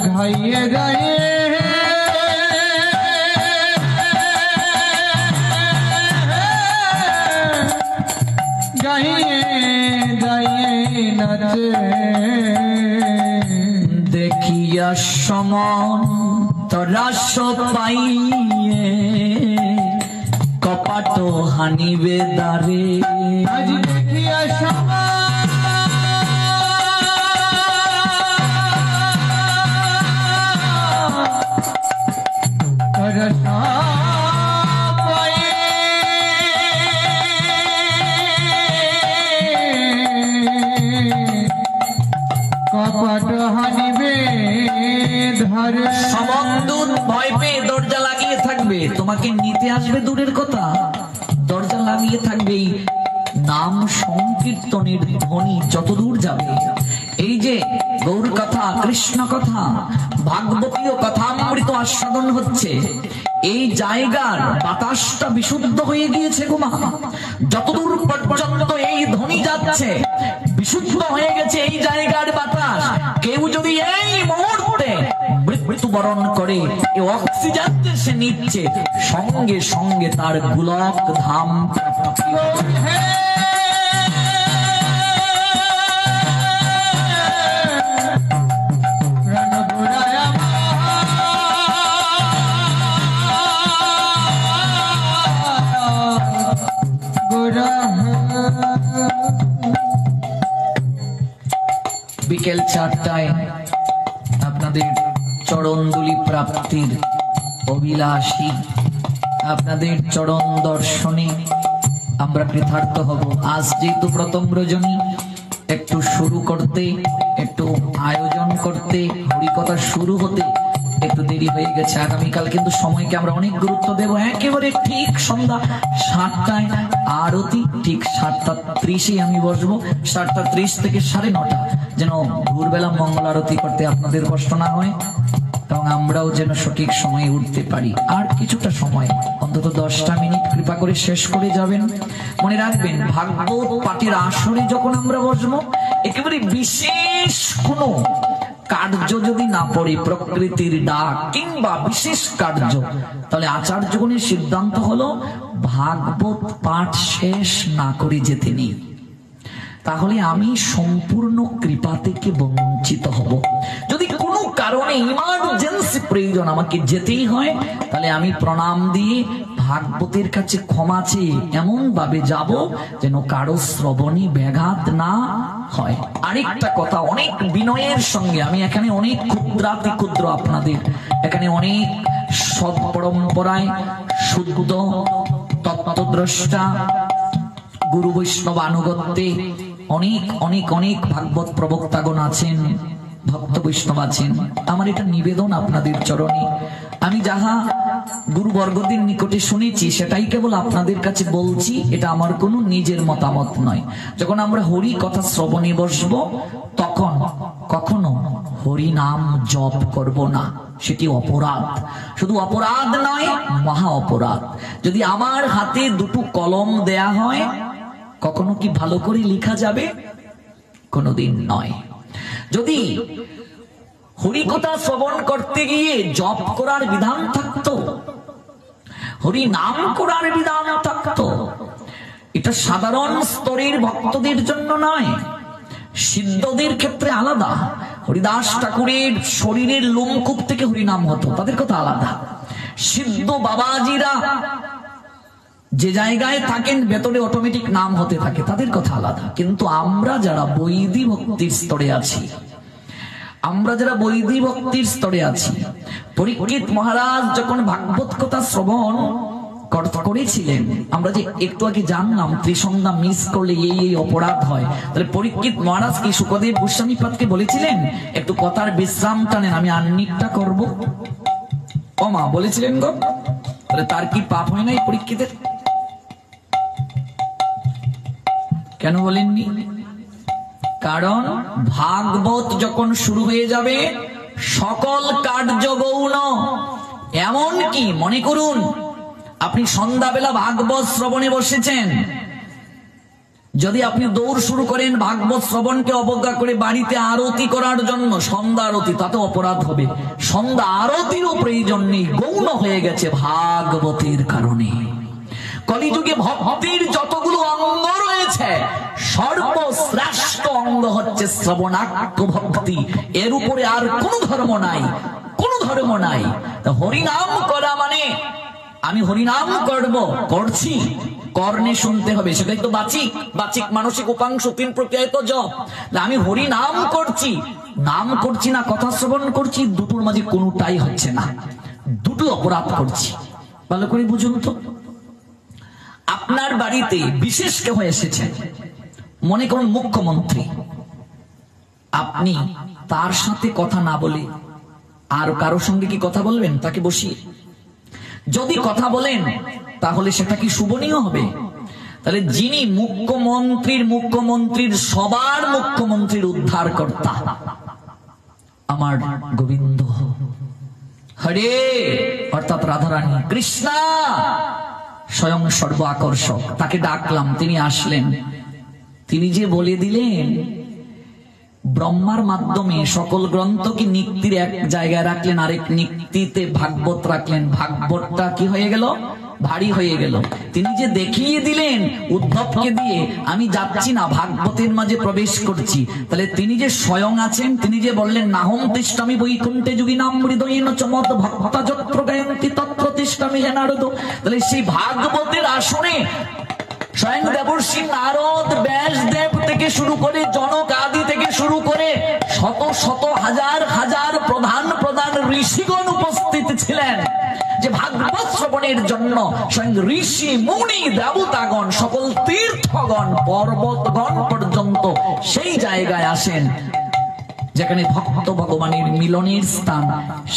[SPEAKER 3] घाइए गाइए गाइए गाइए नाचे,
[SPEAKER 2] দেখিয়া সমন তরাস পাইয়ে কপাট হানিবে দ্বারে,
[SPEAKER 3] আজ দেখিয়া সমন কপাট হানিবে ধারে।
[SPEAKER 2] সমন্দূত ভয় পেয়ে দরজা লাগিয়ে থাকবে, তোমাকে নিতে আসবে দূরের কথা, দরজা লাগিয়ে থাকবে। নাম সংকীর্তনের ধ্বনি যতদূর যাবে, এই যে গৌর কথা, কৃষ্ণ কথা, ভাগবতীয় কথামৃত আস্বাদন হচ্ছে, এই জায়গার বাতাসটা বিশুদ্ধ হয়ে গিয়েছে গো মা। যতদূর পর্যন্ত এই ধ্বনি যাচ্ছে বিশুদ্ধ হয়ে গেছে এই জায়গার বাতাস। কেউ যদি এই মুহূর্তে মৃত্যুবরণ করে, এই অক্সিজেন সে নিচ্ছে, সঙ্গে সঙ্গে তার গোলক ধাম বিকেল 4টায় আপনাদের চরণদুলি প্রাপ্তির অভিলাষী, আপনাদের চরণ দর্শনে আমরা কৃতার্থ হব। আজ যেহেতু প্রথম রজনী, একটু শুরু করতে, একটু আয়োজন করতে, হরিকথা শুরু হতে একটু দেরি হয়ে গেছে। আগামীকাল কিন্তু সময়কে আমরা অনেক গুরুত্ব দেব। একেবারে ঠিক সন্ধ্যা 7টায় আরতি, ঠিক 7:30 আমি বসবো। 7:30 থেকে 9:30 যেন ভোরবেলা মঙ্গল আরতি করতে আপনাদের কষ্ট না হয় এবং আমরাও যেন সঠিক সময়ে উঠতে পারি। আর কিছুটা সময়, অন্তত 10টা মিনিট কৃপা করে শেষ করে যাবেন। মনে রাখবেন, ভাগবত পাঠের আসরে যখন আমরা বসবো, একেবারে বিশেষ কোনো কার্য যদি না পড়ে, প্রকৃতির ডাক কিংবা বিশেষ কার্য, তাহলে আচার্যগণের সিদ্ধান্ত হলো ভাগবত পাঠ শেষ না করে যেতে নেই। তাহলে আমি সম্পূর্ণ কৃপা থেকে বঞ্চিত হব। যদি কোনো কারণে ইমার্জেন্সি প্রয়োজন আমাকে যেতেই হয়, তাহলে আমি প্রণাম দিয়ে ভাগবতের কাছে ক্ষমা চেয়ে এমন ভাবে যাব যেন কারো শ্রবণে ব্যাঘাত না হয়। আরেকটা কথা, অনেক বিনয়ের সঙ্গে আমি এখানে অনেক ক্ষুদ্রাতি ক্ষুদ্র আপনাদের এখানে অনেক সৎ পরম্পরায় শুদ্ধ তত্ত্বদ্রষ্টা গুরু বৈষ্ণব আনুগত্যে অনেক অনেক অনেক ভাগবত প্রবক্তাগণ আছেন, ভক্ত বৈষ্ণব আছেন। আমার এটা নিবেদন আপনাদের চরণে, আমি যাহা গুরুবর্গদের নিকটে শুনেছি সেটাই কেবল আপনাদের কাছে বলছি। এটা আমার কোনো নিজের মতামত নয়। যখন আমরা হরি কথা শ্রবণে বসব, তখন কখনো হরি নাম জপ করব না, সেটি অপরাধ। শুধু অপরাধ নয়, মহা অপরাধ। যদি আমার হাতে দুটো কলম দেয়া হয়, কখনো কি ভালো করে লেখা যাবে? কোনোদিন নয়। যদি হরিকথা শ্রবণ করতে গিয়ে জপ করার বিধান থাকতো, হরি নাম করার বিধান থাকতো, এটা সাধারণ স্তরের ভক্তদের জন্য নয়, সিদ্ধদের ক্ষেত্রে আলাদা। হরিদাস ঠাকুরের শরীরের লোমকূপ থেকে হরিনাম হতো, তাদের কথা আলাদা। সিদ্ধ বাবাজিরা যে জায়গায় থাকেন ভেতরে অটোমেটিক নাম হতে থাকে, তাদের কথা আলাদা। কিন্তু আমরা যারা বৈদিক ভক্তির স্তরে আছি, আমরা যারা বৈদিক ভক্তির স্তরে আছি, পরীক্ষিত মহারাজ যখন ভাগবত কথা শ্রবণ করেছিলেন, আমরা যে একটু আগে জানলাম ত্রিসন্ধ্যা মিস করলে এই অপরাধ হয়, তাহলে পরীক্ষিত মহারাজ কি সুখদেব গোস্বামী পাদকে বলেছিলেন একটু কথার বিশ্রাম টানেন, আমি আন্নিকটা করবো? ও মা বলেছিলেন গো? তাহলে তার কি পাপ হয় নাই পরীক্ষিতের? কেন বলেননি? কারণ ভাগবত যখন শুরু হয়ে যাবে, সকল কার্য গৌণ। এমন কি মনে করুন, আপনি সন্ধ্যাবেলা ভাগবত শ্রবণে বসেছেন, যদি আপনি দৌড় শুরু করেন ভাগবত শ্রবণকে অবজ্ঞা করে বাড়িতে আরতি করার জন্য, সন্ধ্যা আরতি, তাতে অপরাধ হবে। সন্ধ্যা আরতিরও প্রয়োজন নেই, গৌণ হয়ে গেছে ভাগবতের কারণে। কলিযুগে ভক্তির যতগুলো অঙ্গ রয়েছে, সর্বশ্রেষ্ঠ অঙ্গ হচ্ছে শ্রবণাক্ত ভক্তি। এর উপরে আর কোন ধর্ম নাই, কোন ধর্ম নাই। হরিনাম করা মানে আমি হরিনাম করছি, কর্ণে শুনতে হবে, সেটাই তো বাচিক। বাচিক মানসিক উপাংশ 3 প্রক্রিয়ায় তো জপ। আমি হরি নাম করছি না কথা শ্রবণ করছি, দুটোর মাঝে কোনোটাই হচ্ছে না, দুটো অপরাধ করছি। ভালো করে বুঝুন তো, আপনার বাড়িতে বিশেষ কেউ এসেছে, মনে করুন মুখ্যমন্ত্রী, আপনি তার সাথে কথা না বলে আর কারোর সঙ্গে কি কথা বলবেন? তাকে বসিয়ে যদি কথা বলেন, তাহলে সেটা কি শুভনীয় হবে? তাহলে যিনি মুখ্যমন্ত্রীর সবার মুখ্যমন্ত্রীর উদ্ধারকর্তা আমার গোবিন্দ হরে, অর্থাৎ রাধারানী কৃষ্ণা স্বয়ং সর্ব আকর্ষক, তাকে ডাকলাম, তিনি আসলেন। তিনি যে বলে দিলেন, ব্রহ্মার মাধ্যমে সকল গ্রন্থকে নিক্তির এক জায়গায় রাখলেন, আরেক নিক্তিতে ভাগবত রাখলেন। ভাগবতটা কি হয়ে গেল? ভারী হয়ে গেল। তিনি যে দেখিয়ে দিলেন উদ্ধবকে দিয়ে, আমি যাচ্ছি না, ভাগবতের মাঝে প্রবেশ করছি। তাহলে তিনি যে স্বয়ং আছেন, তিনি যে বললেন নাহম তিষ্ঠামি বৈকুণ্ঠে যোগিনাম হৃদয়েন চমৎ ভক্তা যত্র গায়ন্তি তত্র তিষ্ঠামি হে নারদ। তাহলে সেই ভাগবতের আসনে স্বয়ং দেবর্ষি নারদ, ব্যাসদেব থেকে শুরু করে জনক আদি থেকে শুরু করে শত শত হাজার হাজার প্রধান প্রধান ঋষিগণ উপস্থিত ছিলেন, যে ভাগবত শ্রবণের জন্য স্বয়ং ঋষি মুনি দেবতাগণ সকল তীর্থগণ পর্বতগণ পর্যন্ত সেই জায়গায় আসেন যেখানে ভক্ত ভগবানের মিলনের স্থান।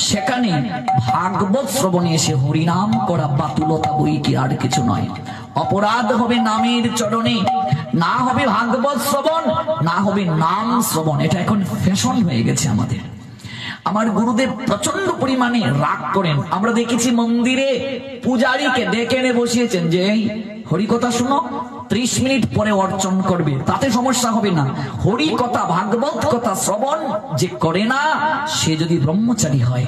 [SPEAKER 2] সেখানে ভাগবত শ্রবণে এসে হরিনাম করা বাতুলতা বই কি আর কিছু নয়। অপরাধ হবে নামের চরণে, না হবে ভাগবত শ্রবণ, না হবে নাম শ্রবণ। এটা এখন ফ্যাশন হয়ে গেছে আমাদের। আমার গুরুদেব প্রচন্ড পরিমাণে রাগ করেন। আমরা দেখেছি মন্দিরে পূজারীকে ডেকে এনে বসিয়েছেন যে হরিকথা শুনো, 30 মিনিট পরে অর্চন করবে, তাতে সমস্যা হবে না। হরিকথা ভাগবত কথা শ্রবণ যে করে না, সে যদি ব্রহ্মচারী হয়,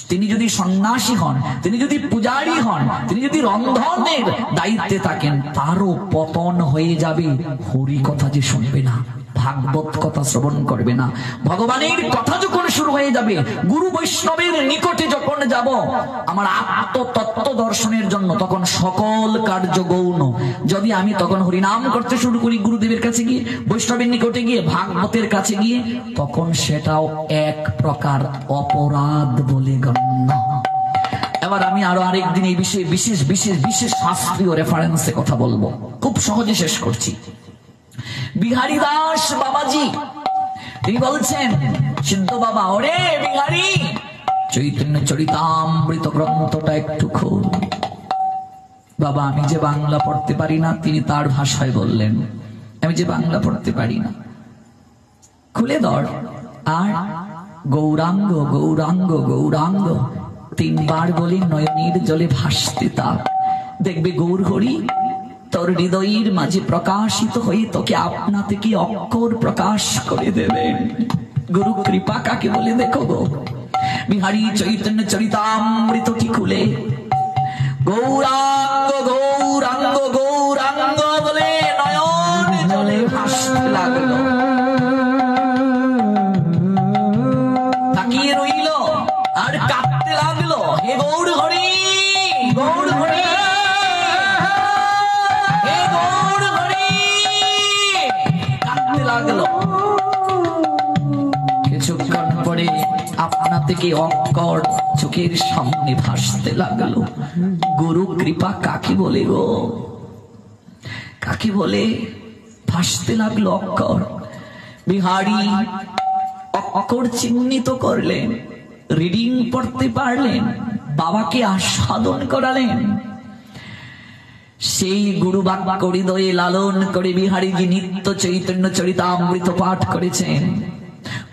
[SPEAKER 2] তিনি যদি সন্ন্যাসী হন, তিনি যদি পূজারী হন, তিনি যদি রন্ধনের দায়িত্বে থাকেন, তারও পতন হয়ে যাবে। হরি কথা যে শুনবে না, ভাগবত কথা শ্রবণ করবে না, ভগবানের কথা যখন শুরু হয়ে যাবে, গুরু বৈষ্ণবের নিকটে যখন যাব আমার আত্মতত্ত্ব দর্শনের জন্য, তখন সকল কার্য গৌণ। যদি আমি তখন হরিনাম করতে শুরু করি গুরুদেবের কাছে গিয়ে, বৈষ্ণবের নিকটে গিয়ে, ভাগবতের কাছে গিয়ে, তখন সেটাও এক প্রকার অপরাধ বলে গণ্য। এবার আমি আরো আরেকদিন এই বিষয়ে বিশেষ বিশেষ বিশেষ শাস্ত্রীয় রেফারেন্সে কথা বলবো, খুব সহজে শেষ করছি। বিহারী দাস বাবাজি তিনি বলছেন, সিদ্ধ বাবা, ওরে বিহারী, চৈতন্য চরিতামৃত গ্রন্থটা একটু খোল। বাবা, আমি যে বাংলা পড়তে পারি না, তিনি তার ভাষায় বললেন, আমি যে বাংলা পড়তে পারি না, খুলে ধর। আর গৌরাঙ্গ গৌরাঙ্গ গৌরাঙ্গ 3 বার বলে নয়নের জলে ভাসতে তা দেখবে গৌর হরি তোর হৃদয়ের মাঝে প্রকাশিত হয়ে তোকে আপনা থেকে অক্ষর প্রকাশ করে দেবেন। গুরু কৃপা কাকে বলে দেখো গো। বিহারী চৈতন্য চরিতামৃতটি খুলে গৌরাঙ্গ গৌরাঙ্গ গৌরাঙ্গ বলে নয়ন জলে ভাসতে লাগলো। তাকিয়ে রইল আর কাঁদতে লাগলো, হে গৌর হরি, গৌর হরি, হে গৌর হরি, কাঁদতে লাগলো। কিছুক্ষণ পরে আপনা থেকে অক্ষর চোখের সামনে ভাসতে লাগলো। গুরু কৃপা কাকে বলে গো, কাকে বলে? ভাসতে লাগলো অক্ষর। বিহারী অক্ষর চিহ্নিত করলেন, রিডিং পড়তে পারলেন, বাবাকে আস্বাদন করালেন। সেই গুরু বাক্য হৃদয়ে লালন করে বিহারীজি নিত্য চৈতন্য চরিতামৃত পাঠ করেছেন।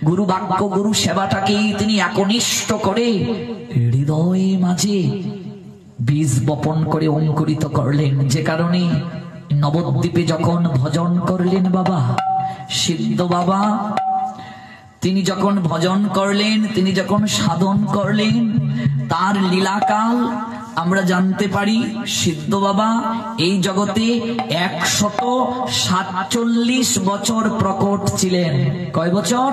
[SPEAKER 2] গুরু বাক্য গুরু সেবাটাকেই তিনি একনিষ্ঠ করে হৃদয়ে মাঝে বীজ বপন করে অঙ্কুরিত করলেন। যে কারণে নবদ্বীপে যখন ভজন করলেন বাবা, সিদ্ধ বাবা তিনি যখন ভজন করলেন, তিনি যখন সাধন করলেন, তার লীলাকাল আমরা জানতে পারি। সিদ্ধ বাবা এই জগতে 147 বছর প্রকট ছিলেন। কয় বছর?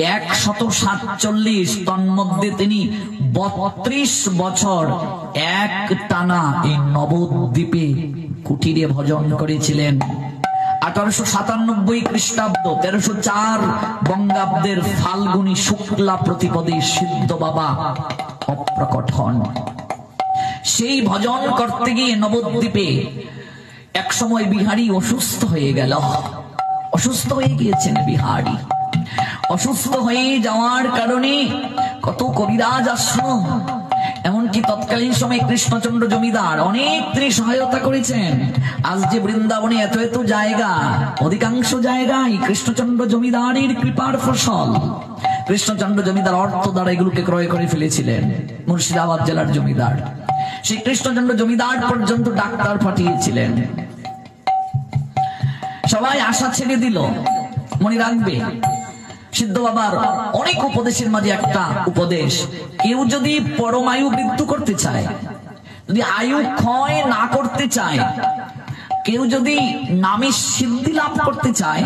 [SPEAKER 2] 147। তন্মধ্যে তিনি 32 বছর এক টানা এই নবদ্বীপে কুটিরে ভজন করেছিলেন। 1897 খ্রিস্টাব্দ 1304 বঙ্গাব্দের ফাল্গুনী শুক্লা প্রতিপদে সিদ্ধ বাবা অপ্রকট হন। সেই ভজন করতে গিয়ে নবদ্বীপে এক সময় বিহারী অসুস্থ হয়ে গেল। অসুস্থ হয়ে গিয়েছেন বিহারী। অসুস্থ হয়ে যাওয়ার কারণে কত কবিরাজ আশ্রম, এমনকি তৎকালীন সময় কৃষ্ণচন্দ্র জমিদার অনেক তিনি সহায়তা করেছেন। আজ যে বৃন্দাবনে এত এত জায়গা, অধিকাংশ জায়গায় কৃষ্ণচন্দ্র জমিদারের কৃপার ফসল। কৃষ্ণচন্দ্র জমিদার অর্থ দ্বারা এগুলোকে ক্রয় করে ফেলেছিলেন। মুর্শিদাবাদ জেলার জমিদার, সেই কৃষ্ণচন্দ্র জমিদার পর্যন্ত ডাক্তার পাঠিয়েছিলেন। সবাই আশা ছেড়ে দিল। মনে রাখবে, সিদ্ধ বাবার অনেক উপদেশের মাঝে একটা উপদেশ, কেউ যদি পরমায়ু বৃদ্ধি করতে চায়, যদি আয়ু ক্ষয় না করতে চায়, কেউ যদি নামে সিদ্ধি লাভ করতে চায়,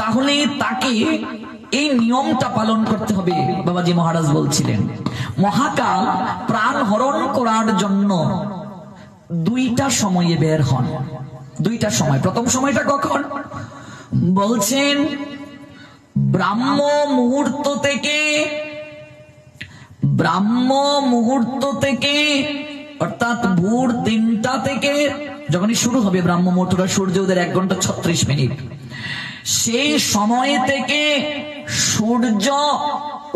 [SPEAKER 2] তাহলে তাকে এই নিয়মটা পালন করতে হবে। বাবাজি মহারাজ বলছিলেন, মহাকাল প্রাণ হরণ করার জন্য 2টা সময়ে বের হন। 2টা সময়। প্রথম সময়টা কখন? বলছেন ব্রাহ্ম মুহূর্ত থেকে অর্থাৎ ভোর 3টা থেকে যখনই শুরু হবে ব্রাহ্ম মুহূর্তটা, সূর্য উদয়ের 1 ঘন্টা 36 মিনিট, সেই সময় থেকে সূর্য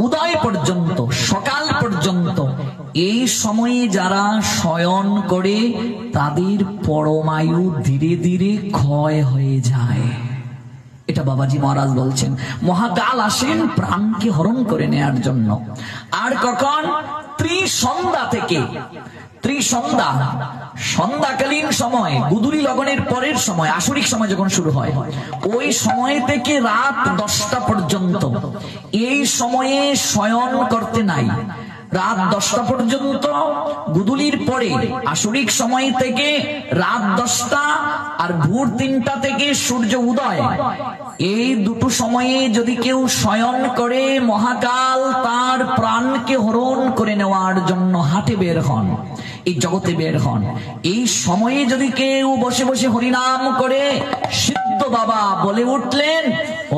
[SPEAKER 2] উদয় পর্যন্ত, সকাল পর্যন্ত, এই সময়ে যারা শয়ন করে তাদের পরমায়ু ধীরে ধীরে ক্ষয় হয়ে যায়। এটা বাবাজি মহারাজ বলছেন। মহাকাল আসেন প্রাণকে হরণ করে নেয়ার জন্য। আর কখন? ত্রিসন্ধ্যা থেকে, সন্ধ্যাকালীন সময়, গুদুলি লগনের পরের সময়, আসরিক সময় যখন শুরু হয়, ওই সময় থেকে রাত 10টা পর্যন্ত এই সময়ে শয়ন করতে নাই। রাত 10টা পর্যন্ত, গুদুলির পরে আসরিক সময় থেকে রাত 10টা, আর ভোর 3টা থেকে সূর্য উদয়, এই দুটো সময়ে যদি কেউ শয়ন করে, মহাকাল তার প্রাণকে হরণ করে নেওয়ার জন্য হাটে বের হন, এই জগতে বের হন। এই সময়ে যদি কেউ বসে বসে হরিনাম করে, সিদ্ধ বাবা বলে উঠলেন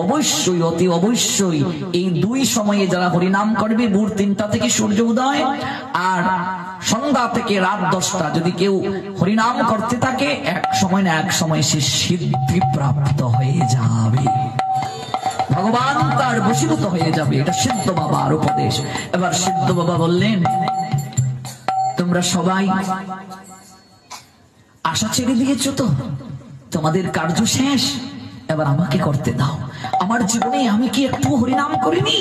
[SPEAKER 2] অবশ্যই, অতি অবশ্যই এই 2 সময়ে যারা হরিনাম করবে, ভোর 3টা থেকে সূর্য উদয় আর সন্ধ্যা থেকে রাত 10টা, যদি কেউ হরিনাম করতে থাকে, এক সময় না এক সময় সে সিদ্ধি প্রাপ্ত হয়ে যাবে, ভগবান তার বশীভূত হয়ে যাবে। এটা সিদ্ধ বাবার উপদেশ। এবার সিদ্ধ বাবা বললেন, তোমরা সবাই আশা ছেড়ে দিয়েছ তো, তোমাদের কার্য শেষ, এবার আমাকে করতে দাও। আমার জীবনে আমি কি একটু হরিনাম করিনি?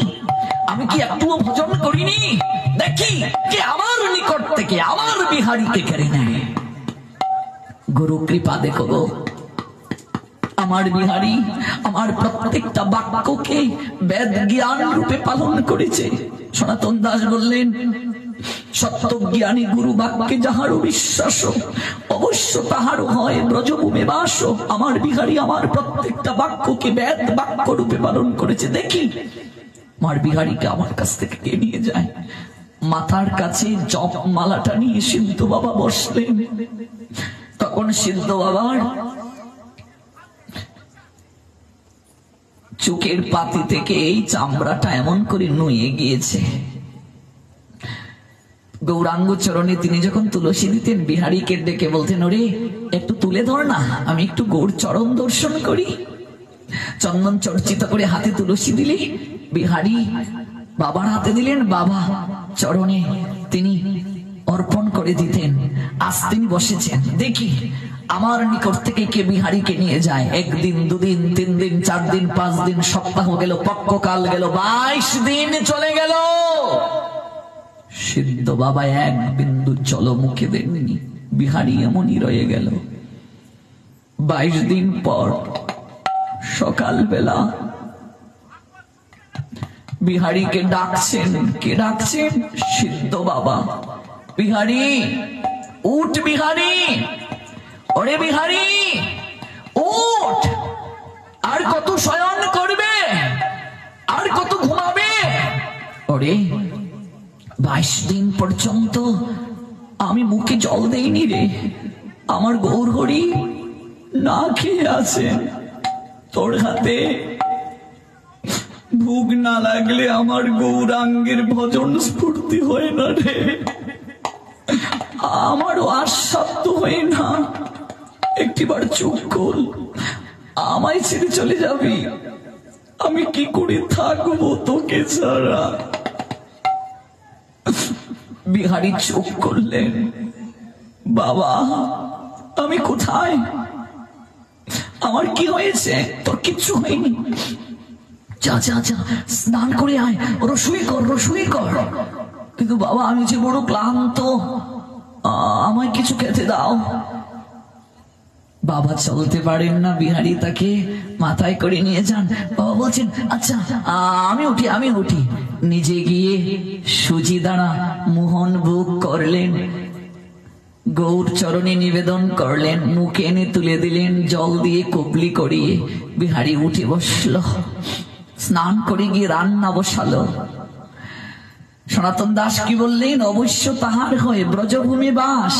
[SPEAKER 2] আমি কি একটুও ভজন করিনি? দেখি কে আমার নিকট থেকে আমার বিহারীকে কেড়ে নেয়। গুরু কৃপা দেখো গো, আমার বিহারী আমার প্রত্যেকটা বাক্যকে বেদ জ্ঞান রূপে পালন করেছে। সনাতন দাস বললেন, সত্য জ্ঞানী গুরু বাক্যে যাহারও বিশ্বাস, অবশ্য তাহারও হয় ব্রজভূমে বাস। আমার বিহারী আমার প্রত্যেকটা বাক্যকে বেদ বাক্য রূপে পালন করেছে। দেখি আমার বিহারীকে আমার কাছ থেকে কে নিয়ে যায়। মাথার কাছে জপ মালাটা নিয়ে সিদ্ধ বাবা বসলেন। তখন সিদ্ধ বাবার চোখের পাতি থেকে এই চামড়াটা এমন করে নুয়ে গিয়েছে। গৌরাঙ্গ চরণে তিনি যখন তুলসী দিতেন, বিহারীকে ডেকে বলতেন, ওরে একটু তুলে ধর না, আমি একটু গৌর চরণ দর্শন করি। চন্দন চর্চিত করে হাতে তুলসী দিলে বিহারী বাবার হাতে দিলেন, বাবা চরণে তিনি অর্পণ করে দিতেন। আজ তিনি বসেছেন, দেখি আমার নিকট থেকে কে বিহারীকে নিয়ে যায়। 1 দিন 2 দিন 3 দিন 4 দিন 5 দিন, সপ্তাহ গেল, পক্ষকাল গেল, 22 দিন চলে গেল। সিদ্ধ বাবা 1 বিন্দু চলো মুখে দেননি। বিহারী এমনই রয়ে গেল। 22 দিন পর সকালবেলা বিহারীকে ডাকছেন। কে ডাকছেন? সিদ্ধ বাবা। বিহারী উঠ, বিহারী, ওরে বিহারী উঠ, আর কত শয়ন করবে, আর কত ঘুমাবে? ওরে 22 দিন পর্যন্ত আমি মুখে জল দেইনি রে। আমার গৌর হরি না খেয়ে আছেন, তোর হাতে ভোগ না লাগলে আমার গৌরাঙ্গের ভজন স্ফূর্তি হয় না রে, আমারও আস্বাদ্য হয় না। একটিবার চুপ কর, আমায় ছেড়ে চলে যাবি, আমি কি করে থাকবো তোকে ছাড়া? বিহারী চুপ করলেন। বাবা আমি কোথায়? আমার কি হয়েছে? তোর কিচ্ছু হয়নি, যা যা যা স্নান করে আয়, রসুই কর, রসুই কর। কিন্তু বাবা আমি যে বড় ক্লান্ত, আমায় কিছু খেতে দাও। বাবা চলতে পারেন না, বিহারী তাকে মাথায় করে নিয়ে যান। বাবা বলছেন, আচ্ছা আমি উঠি। নিজে গিয়ে সুজি দাঁড়া মোহন ভোগ করলেন, গৌর চরণে নিবেদন করলেন, মুখে এনে তুলে দিলেন, জল দিয়ে কবলি করিয়ে বিহারী উঠে বসল। স্নান করে গিয়ে রান্না বসালো। সনাতন দাস কি বললেন? অবশ্য তাহার হয় ব্রজভূমি বাস।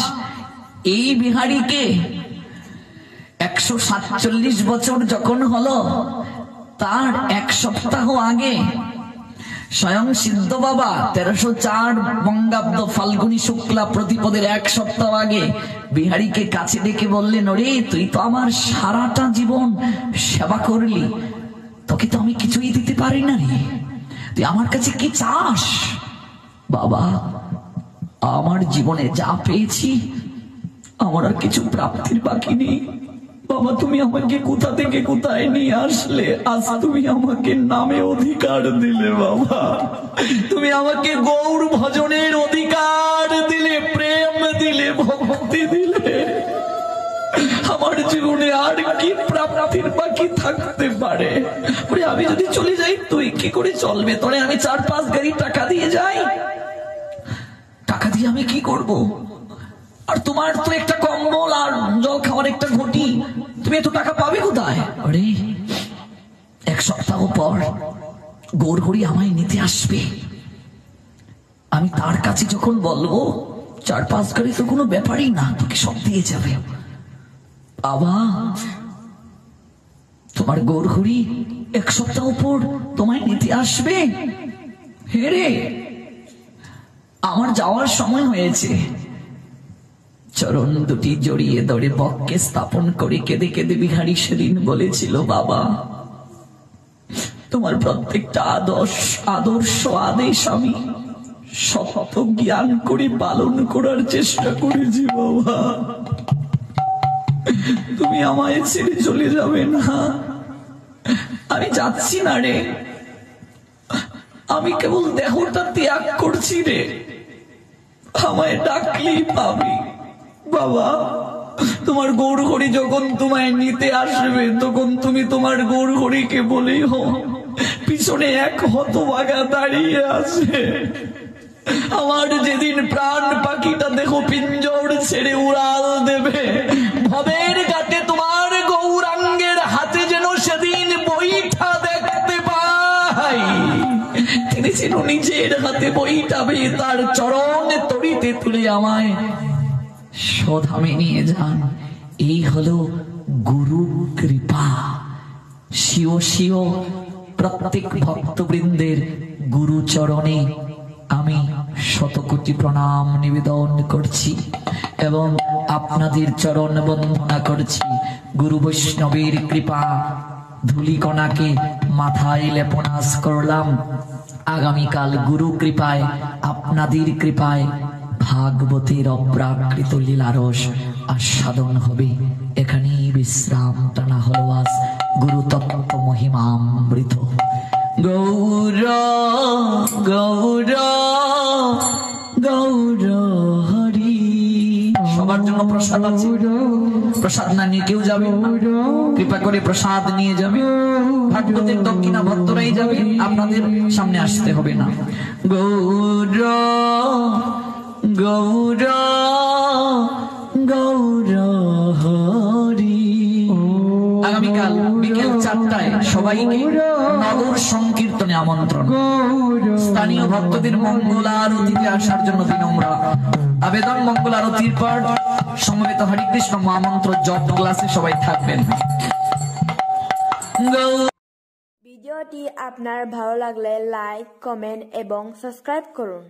[SPEAKER 2] এই বিহারীকে 147 বছর যখন হলো, তার 1 সপ্তাহ আগে স্বয়ং সিদ্ধ বাবা 1304 বঙ্গাব্দ ফাল্গুনী শুক্লা প্রতিপদের 1 সপ্তাহ আগে বিহারীকে কাছে ডেকে বললেন, ওরে তুই তো আমার সারাটা জীবন সেবা করলি, তোকে তো আমি কিছুই দিতে পারি না রে, তুই আমার কাছে কি চাস? বাবা, আমার জীবনে যা পেয়েছি আমার আর কিছু প্রাপ্তির বাকি নেই। বাবা, তুমি আমাকে কোথা থেকে কোথায় নিয়ে আসলে, আজ তুমি আমাকে নামে অধিকার দিলে। বাবা, তুমি আমাকে গৌর ভজনের অধিকার দিলে, প্রেম দিলে, ভক্তি দিলে। আমার জীবনে আর কি প্রাপ্তির বাকি থাকতে পারে? আমি যদি চলে যাই তুই কি করে চলবে? তোরে আমি 4-5 গাড়ি টাকা দিয়ে যাই, টাকা দিয়ে আমি কি করব? আর তোমার তো একটা কম্বল আর জল খাওয়ার একটা ঘটি, তুমি এত টাকা পাবে কোথায়? আরে 1 সপ্তাহ পর গৌরহরি আমায় নিতে আসবে, আমি তার কাছে যখন বলবো 4-5 গাড়ি তো কোনো ব্যাপারই না, তোকে সব দিয়ে যাবে। বাবা, তোমার গৌরহরি 1 সপ্তাহ পর তোমায় নিতে আসবে। হে রে, আমার যাওয়ার সময় হয়েছে। চরণ দুটি জড়িয়ে ধরে বক্ষে স্থাপন করে কেঁদে কেঁদে বিহারী সেদিন বলেছিল, বাবা, তোমার প্রত্যেকটা আদর্শ আদেশ আমি সত্য জ্ঞান করে পালন করার চেষ্টা করেছি। বাবা, তুমি আমায় ছেড়ে চলে যাবে না। আমি যাচ্ছি না রে, আমি কেবল দেহটা ত্যাগ করছি রে, আমায় ডাকলেই পাবি। বাবা, তোমার গৌরহরি যখন তোমায় নিতে আসবে তখন তুমি তোমার গৌরহরিকে বলেই হো, পিছনে এক হতভাগা দাঁড়িয়ে আছে। আমার যেদিন প্রাণ পাখিটা দেখো পিঞ্জর ছেড়ে উড়াল দেবে, ভবের ঘাটে তোমার গৌরাঙ্গের হাতে যেন সেদিন বইটা দেখতে পাই। তিনি যেন নিজের হাতে বইটাবে তার চরণে তরিতে তুলে আমায় স্বধামে নিয়ে যান। এই হলো গুরু কৃপা। শিও শিও প্রত্যেক ভক্তবৃন্দের গুরু চরণে আমি শতকোটি প্রণাম নিবেদন করছি এবং আপনাদের চরণ বন্দনা করছি। গুরু বৈষ্ণবের কৃপা ধূলিকণাকে মাথায় লেপনাস করলাম। আগামীকাল গুরু কৃপায়, আপনাদের কৃপায় ভাগবতের অপ্রাকৃত লীলারস আস্বাদন হবে। এখানেই বিশ্রাম টানা হলো আজ গুরুতত্ত্ব মহিমামৃত। গৌর গৌর গৌর হরি। সবার জন্য প্রসাদ আছে, প্রসাদ না নিয়ে কেউ যাবে? কৃপা করে প্রসাদ নিয়ে যাবে। ভাগবতের দক্ষিণা ভক্তরাই যাবে, আপনাদের সামনে আসতে হবে না। গৌর গৌর গৌর হরি। আগামীকাল বিকেল 4টায় সবাইকে নগর সংকীর্তনে আমন্ত্রণ। স্থানীয় ভক্তদের মঙ্গল আরতিতে আসার জন্য বিনম্র আবেদন। মঙ্গল আরতির পর সমবেত হরিকৃষ্ণ মহামন্ত্র জপ ক্লাসে সবাই থাকবেন।
[SPEAKER 1] ভিডিওটি আপনার ভালো লাগলে লাইক, কমেন্ট এবং সাবস্ক্রাইব করুন।